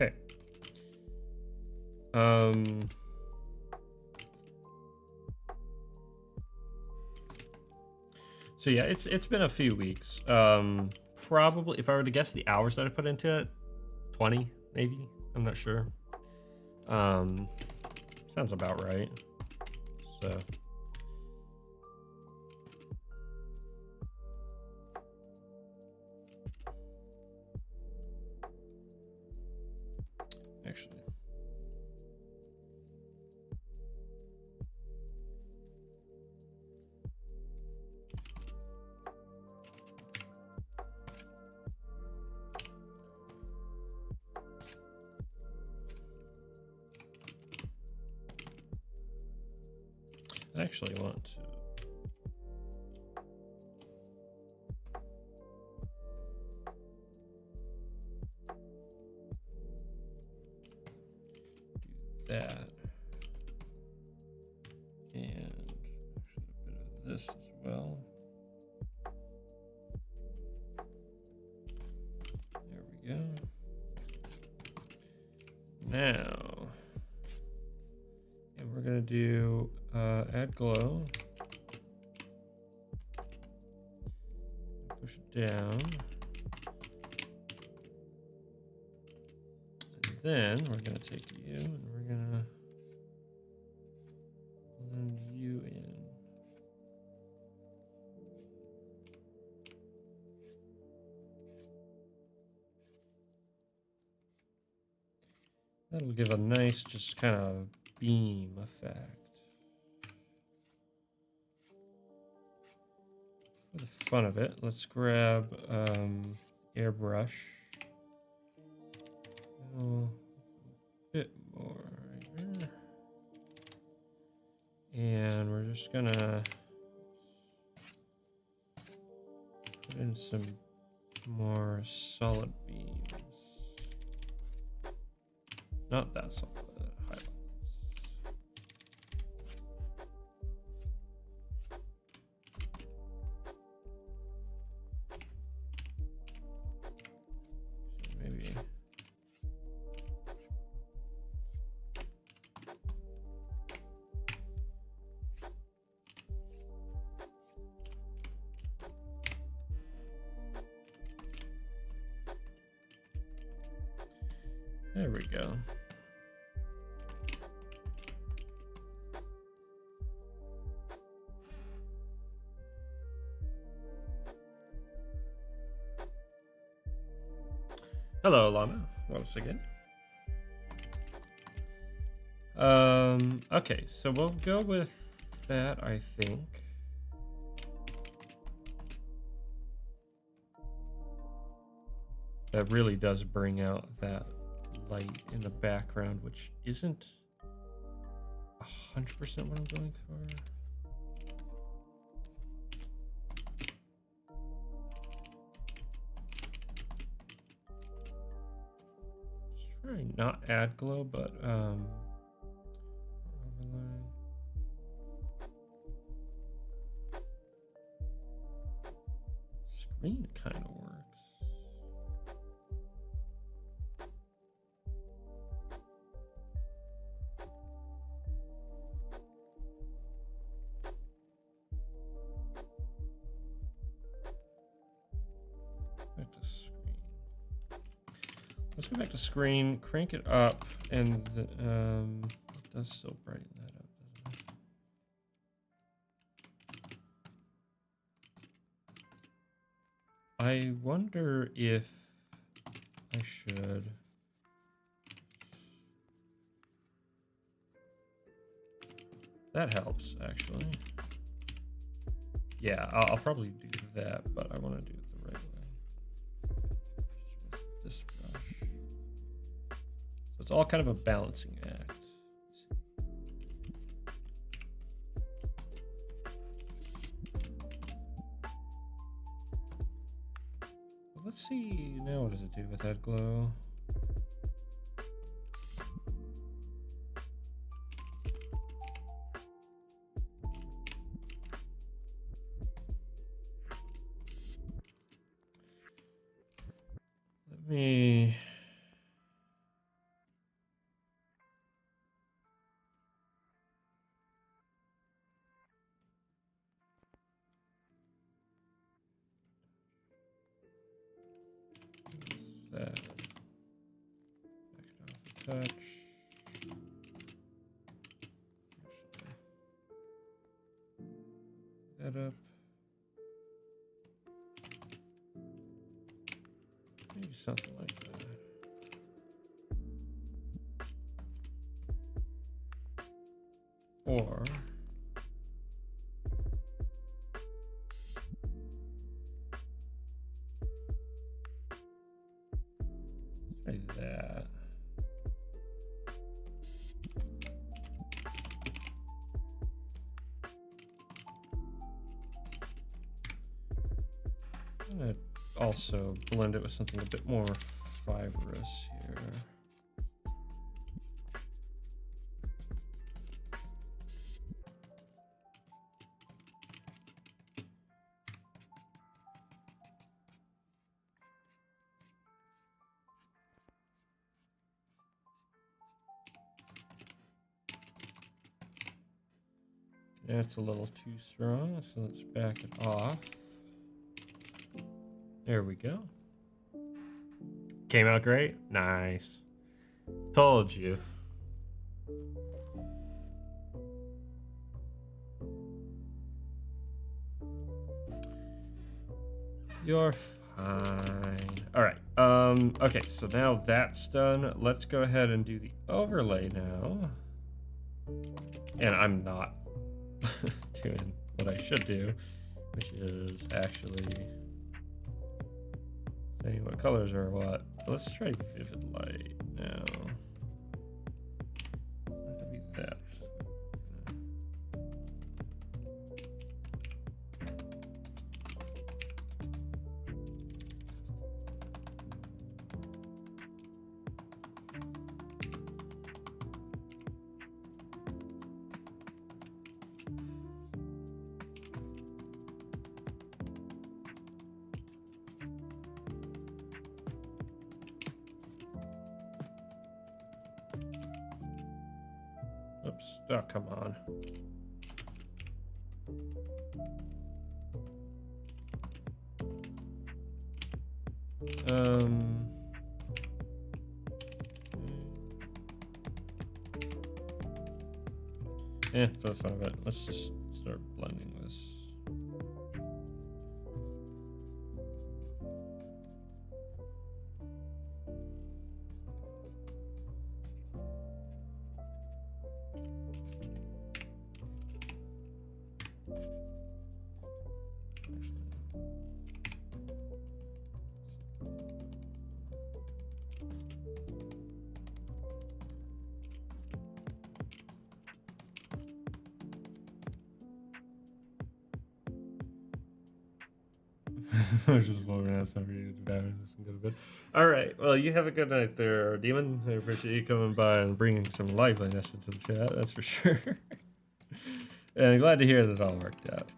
Okay. So yeah, it's been a few weeks. Probably, if I were to guess the hours that I put into it, 20 maybe. I'm not sure. Sounds about right. So. Actually. I actually want to. Do that. this as well. There we go. Now, and we're going to do add glow. Push it down. And then we're going to take you and we're going to blend you in. That'll give a nice, just kind of beam effect. For the fun of it, let's grab airbrush. A bit more right here. And we're just gonna put in some more solid beams. Not that solid, highlights. So maybe. There we go. Hello, Lana, once again. Okay, so we'll go with that, I think. That really does bring out that light in the background, which isn't 100% what I'm going for. Try not add glow, but overlay. Screen kind of works. Back to screen. Let's go back to screen, crank it up, and it does still brighten that up, doesn't it? I wonder if I should. That helps, actually. Yeah, I'll probably do that, but I want to do it the right way. Just with this brush. So it's all kind of a balancing act. Let's see, now what does it do with that glow? Let me... that. Back it off a touch. That up. Maybe something like that. Or try that. I'm gonna also blend it with something a bit more fibrous here. That's a little too strong, so let's back it off. There we go. Came out great. Nice. Told you. You're fine. All right. Okay, so now that's done. Let's go ahead and do the overlay now. And I'm not doing what I should do, which is actually saying what colors are what. Let's try vivid light now. That'll be that. Oops. Oh, come on. That's not it. Let's just start blending this. I was just wondering how some of you to go to bed. All right. Well, you have a good night there, Demon. I appreciate you coming by and bringing some liveliness into the chat. That's for sure. And glad to hear that it all worked out.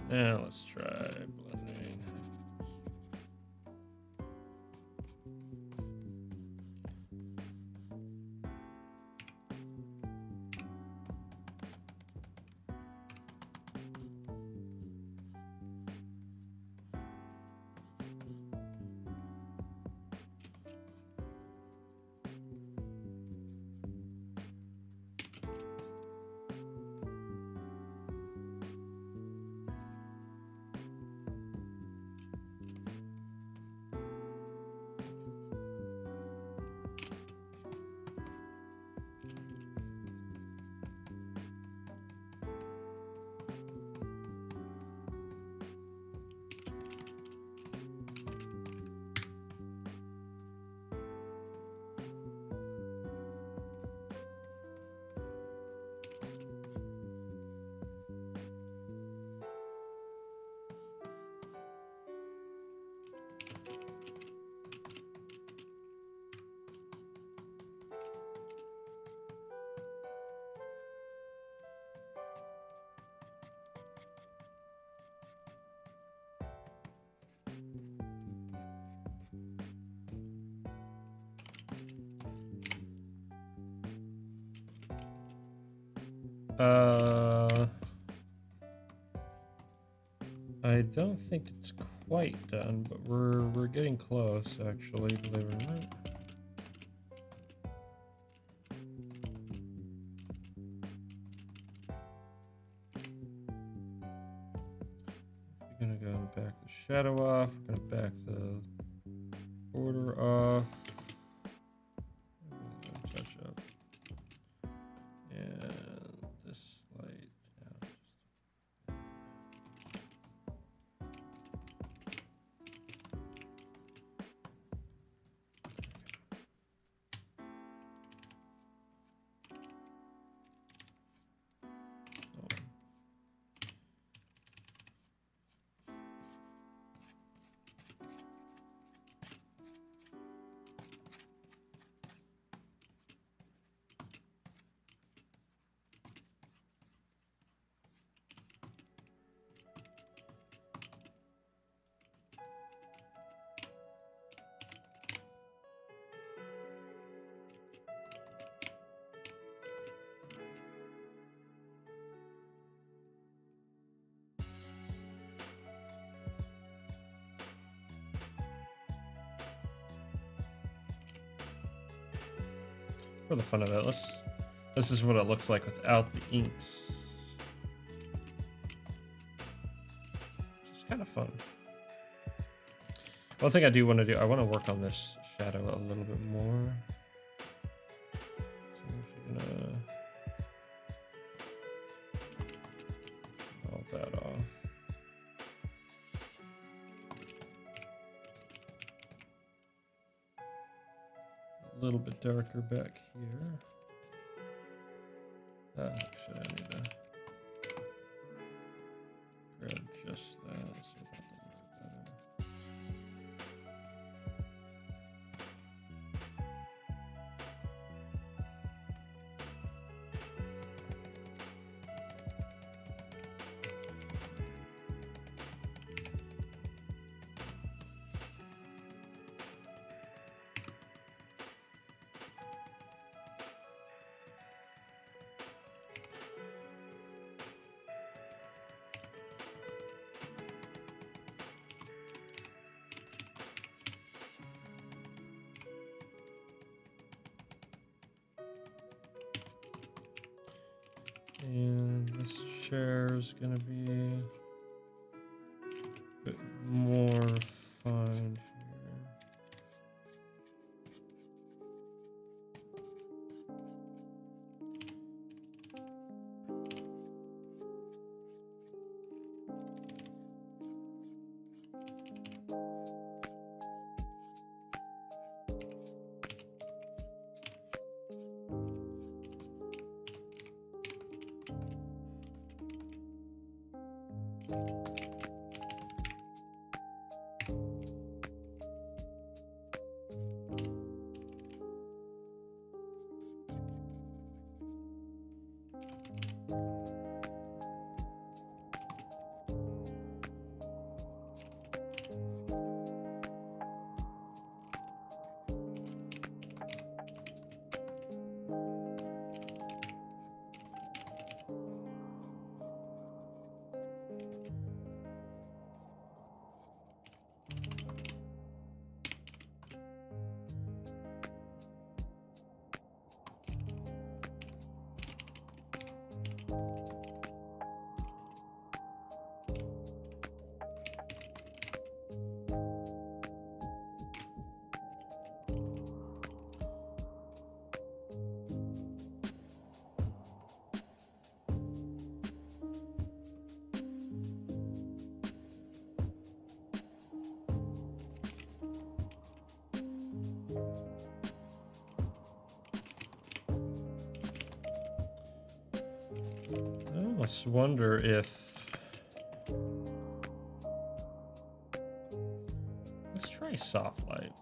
Now let's try blending. I don't think it's quite done, but we're getting close, actually, believe it or not. We're gonna go and back the shadow off. We're gonna back the border off. Touch up. And this light down. For the fun of it, this is what it looks like without the inks. It's kind of fun. One thing I do want to do, I want to work on this shadow a little bit more. So I'm actually gonna all that off. A little bit darker back here. Actually, I need to grab just that. So that will work better. And this chair is going to be a bit more fine here. I almost wonder if... Let's try soft light.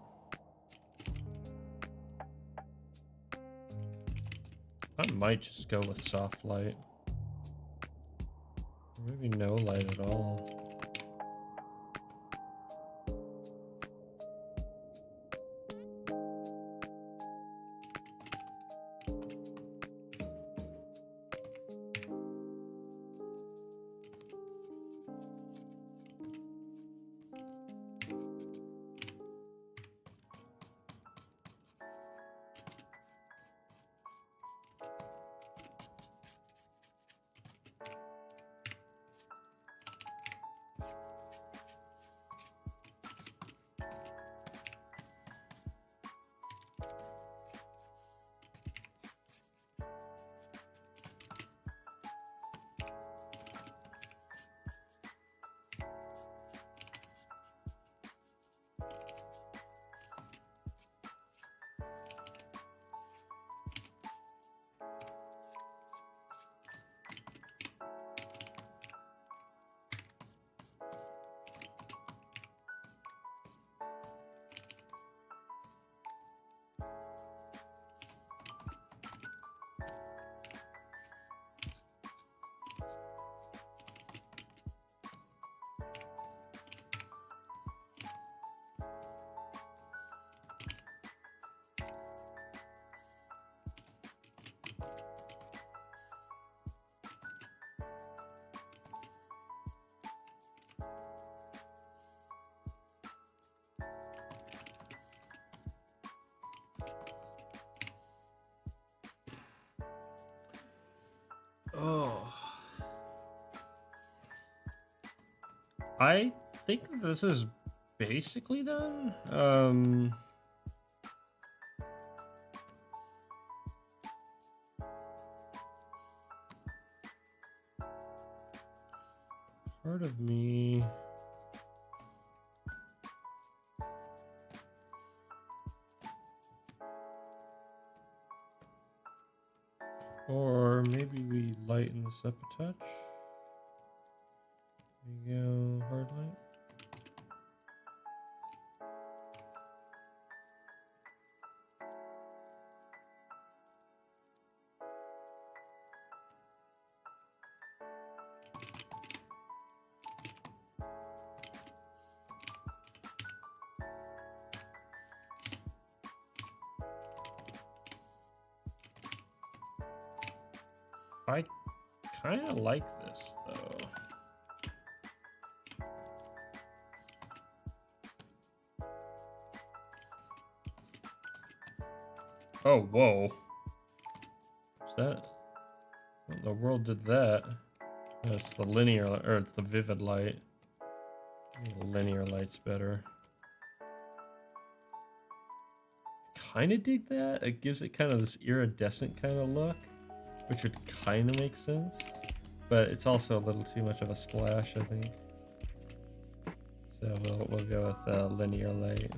I might just go with soft light. Maybe no light at all. I think this is basically done. Part of me. Or maybe we lighten this up a touch. There you go, hard light. I kind of like this though. Oh, whoa. Is that? What in the world did that? That's the linear, or it's the vivid light. The linear light's better. Kind of dig that. It gives it kind of this iridescent kind of look, which would kind of make sense. But it's also a little too much of a splash, I think. So we'll go with linear light.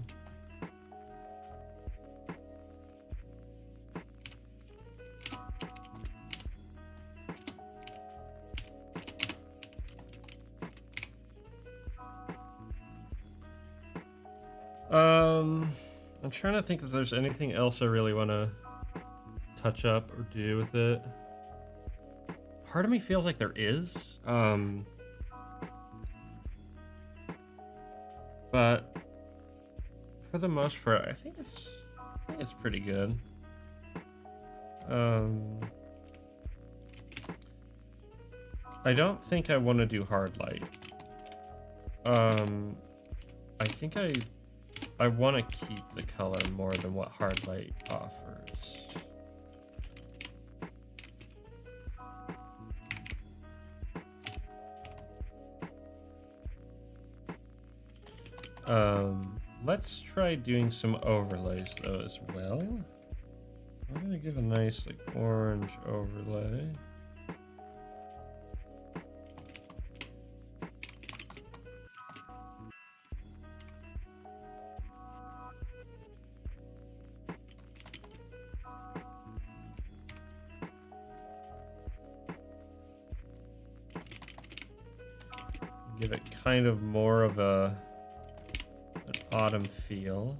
I'm trying to think if there's anything else I really want to touch up or do with it. Part of me feels like there is. But for the most part, I think it's pretty good. I don't think I want to do hard light. I think I want to keep the color more than what hard light offers. Let's try doing some overlays though as well. I'm gonna give a nice like orange overlay. Give it kind of more of an autumn feel.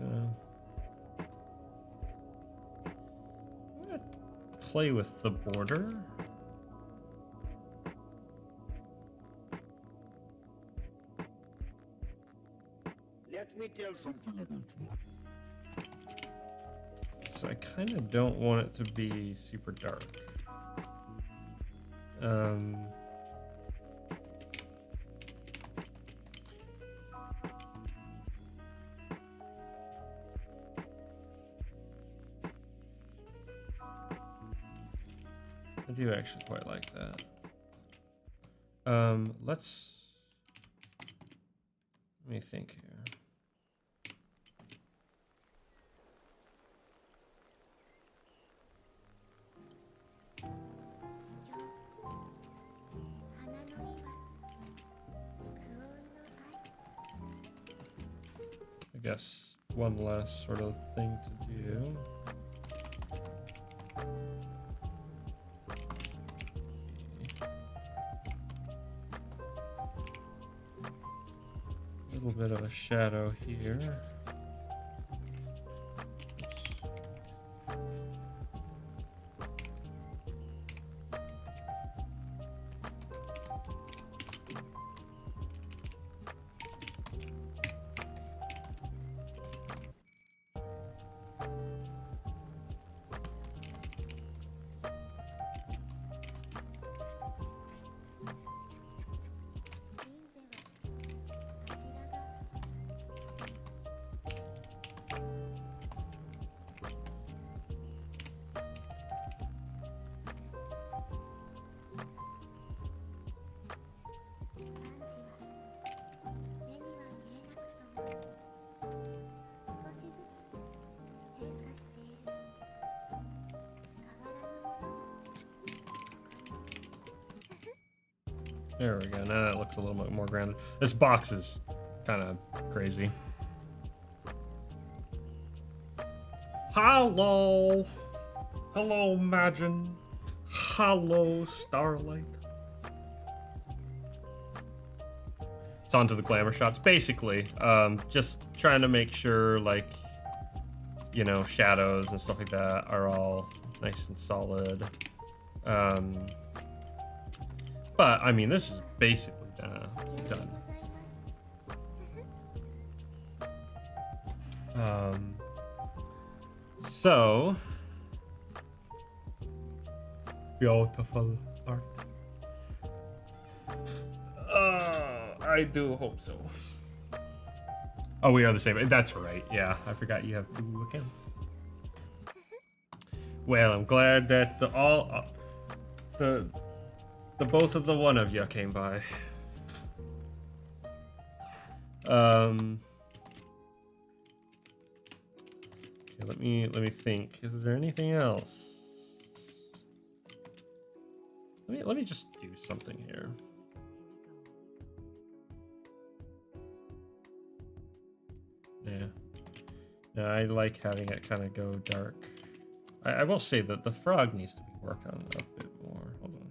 I'm gonna play with the border. Let me tell something. So I kind of don't want it to be super dark. I do actually quite like that. Let me think here. I guess one last sort of thing to do. A little bit of a shadow here. There we go. Now that looks a little bit more grounded. This box is kind of crazy. Hello. Hello, Imagine. Hello, Starlight. It's on to the glamour shots. Basically, just trying to make sure, like, you know, shadows and stuff like that are all nice and solid. But, I mean, this is basically done. So, beautiful art. I do hope so. Oh, we are the same. That's right. Yeah, I forgot you have 2 accounts. Well, I'm glad that the both of the one of you came by. Okay, let me think. Is there anything else? Let me just do something here. Yeah. No, I like having it kind of go dark. I will say that the frog needs to be worked on a bit more. Hold on.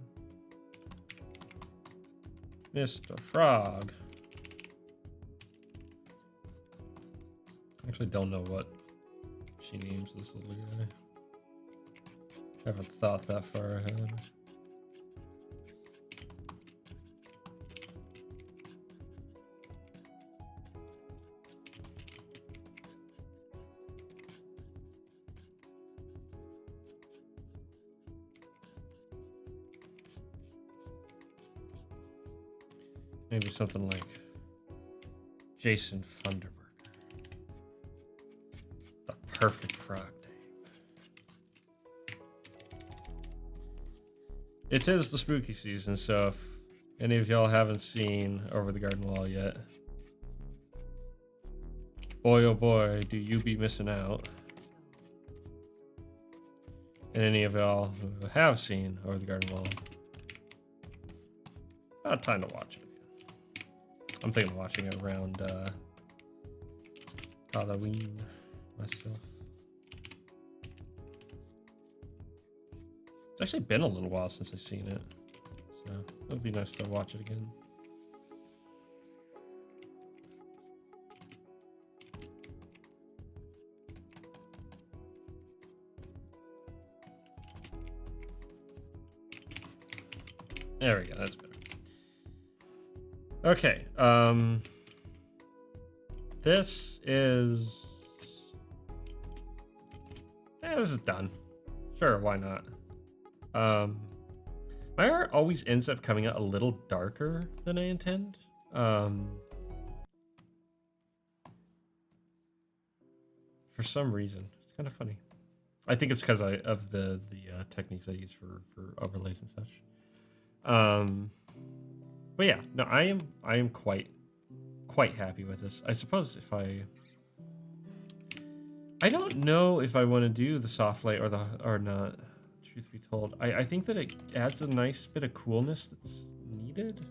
Mr. Frog. I actually don't know what she names this little guy. Haven't thought that far ahead. Maybe something like Jason Funderburger. The perfect frog name. It is the spooky season, so if any of y'all haven't seen Over the Garden Wall yet, boy oh boy, do you be missing out. And any of y'all who have seen Over the Garden Wall, about time to watch it. I'm thinking of watching it around Halloween myself. It's actually been a little while since I've seen it, so it would be nice to watch it again. There we go, that's better. Okay, this is done. Sure, why not? My art always ends up coming out a little darker than I intend. For some reason, it's kind of funny. I think it's because of the techniques I use for overlays and such. But yeah, no, I am quite happy with this. I suppose if I don't know if I want to do the soft light or not. Truth be told, I think that it adds a nice bit of coolness that's needed.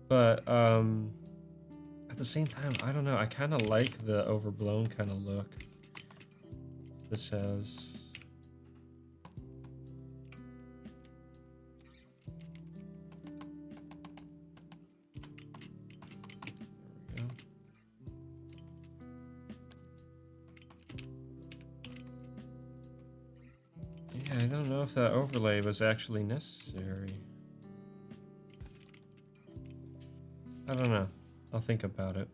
But at the same time, I don't know. I kind of like the overblown kind of look this has. Yeah, I don't know if that overlay was actually necessary. I don't know. I'll think about it.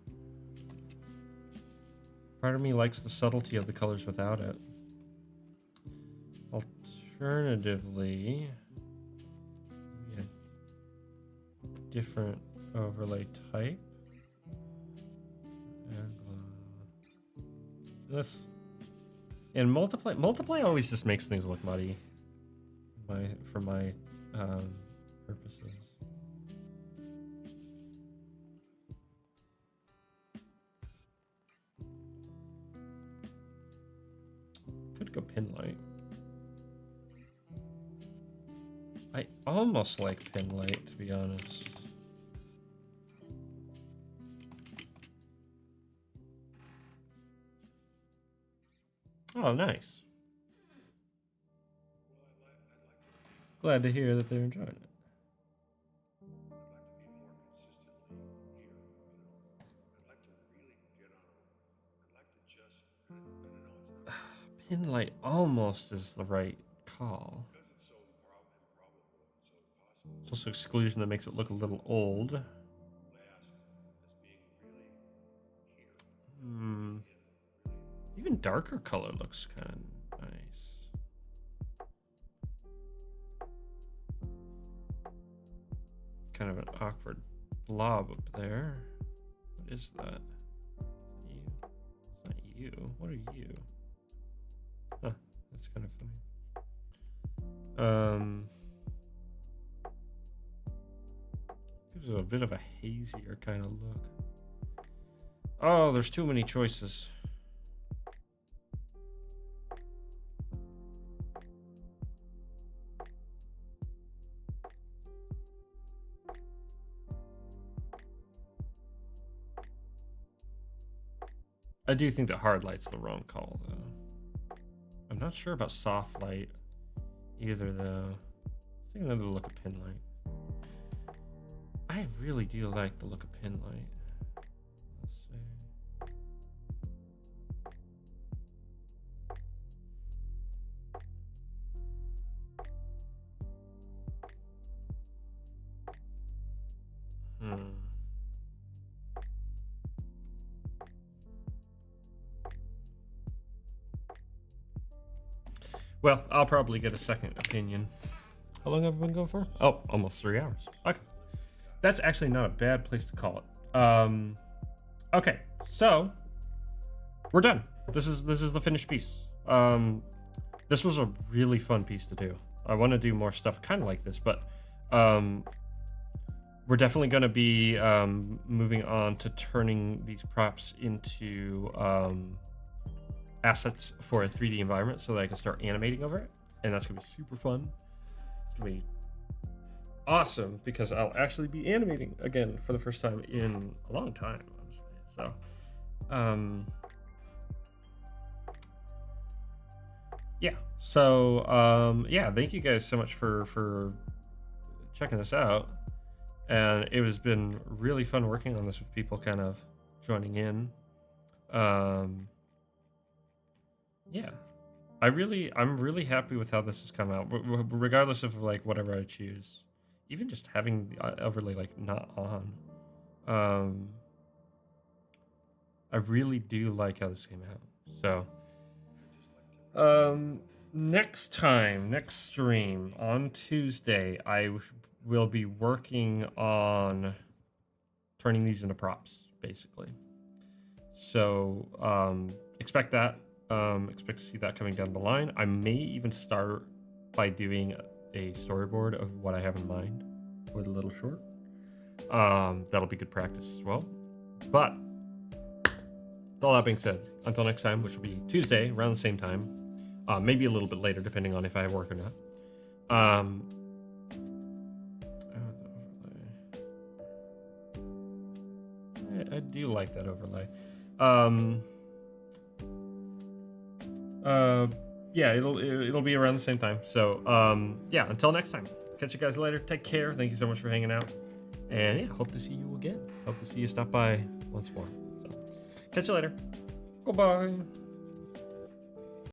Part of me likes the subtlety of the colors without it. Alternatively, maybe a different overlay type. This and multiply always just makes things look muddy. For my purposes. Could go pin light. I almost like pin light, to be honest. Oh, nice. Glad to hear that they're enjoying it. Pin light almost is the right call. It's also exclusion that makes it look a little old. Even darker color looks kind of nice. Kind of an awkward blob up there. What is that? You? It's not you. What are you? Huh, that's kind of funny. Gives it a bit of a hazier kind of look. Oh, there's too many choices. I do think that hard light's the wrong call, though. I'm not sure about soft light either, though. Let's take another look at pin light. I really do like the look of pin light. Let's see. Well, I'll probably get a second opinion. How long have I been going for? Oh, almost 3 hours. Okay. That's actually not a bad place to call it. Okay, so we're done. This is the finished piece. This was a really fun piece to do. I want to do more stuff kind of like this, but we're definitely going to be moving on to turning these props into assets for a 3D environment so that I can start animating over it, and that's gonna be super fun. It's gonna be awesome because I'll actually be animating again for the first time in a long time, honestly. So yeah, so yeah, thank you guys so much for checking this out, and it has been really fun working on this with people kind of joining in. Yeah, I'm really happy with how this has come out, regardless of like whatever I choose. Even just having the overlay like not on, I really do like how this came out. So, next stream on Tuesday, I will be working on turning these into props, basically. So, expect that. Expect to see that coming down the line. I may even start by doing a storyboard of what I have in mind for the little short. That'll be good practice as well. But with all that being said, until next time, which will be Tuesday around the same time, maybe a little bit later depending on if I have work or not. I do like that overlay. Yeah, it'll be around the same time. So yeah, until next time, catch you guys later. Take care. Thank you so much for hanging out, and yeah, hope to see you again. Hope to see you stop by once more. So catch you later. Goodbye.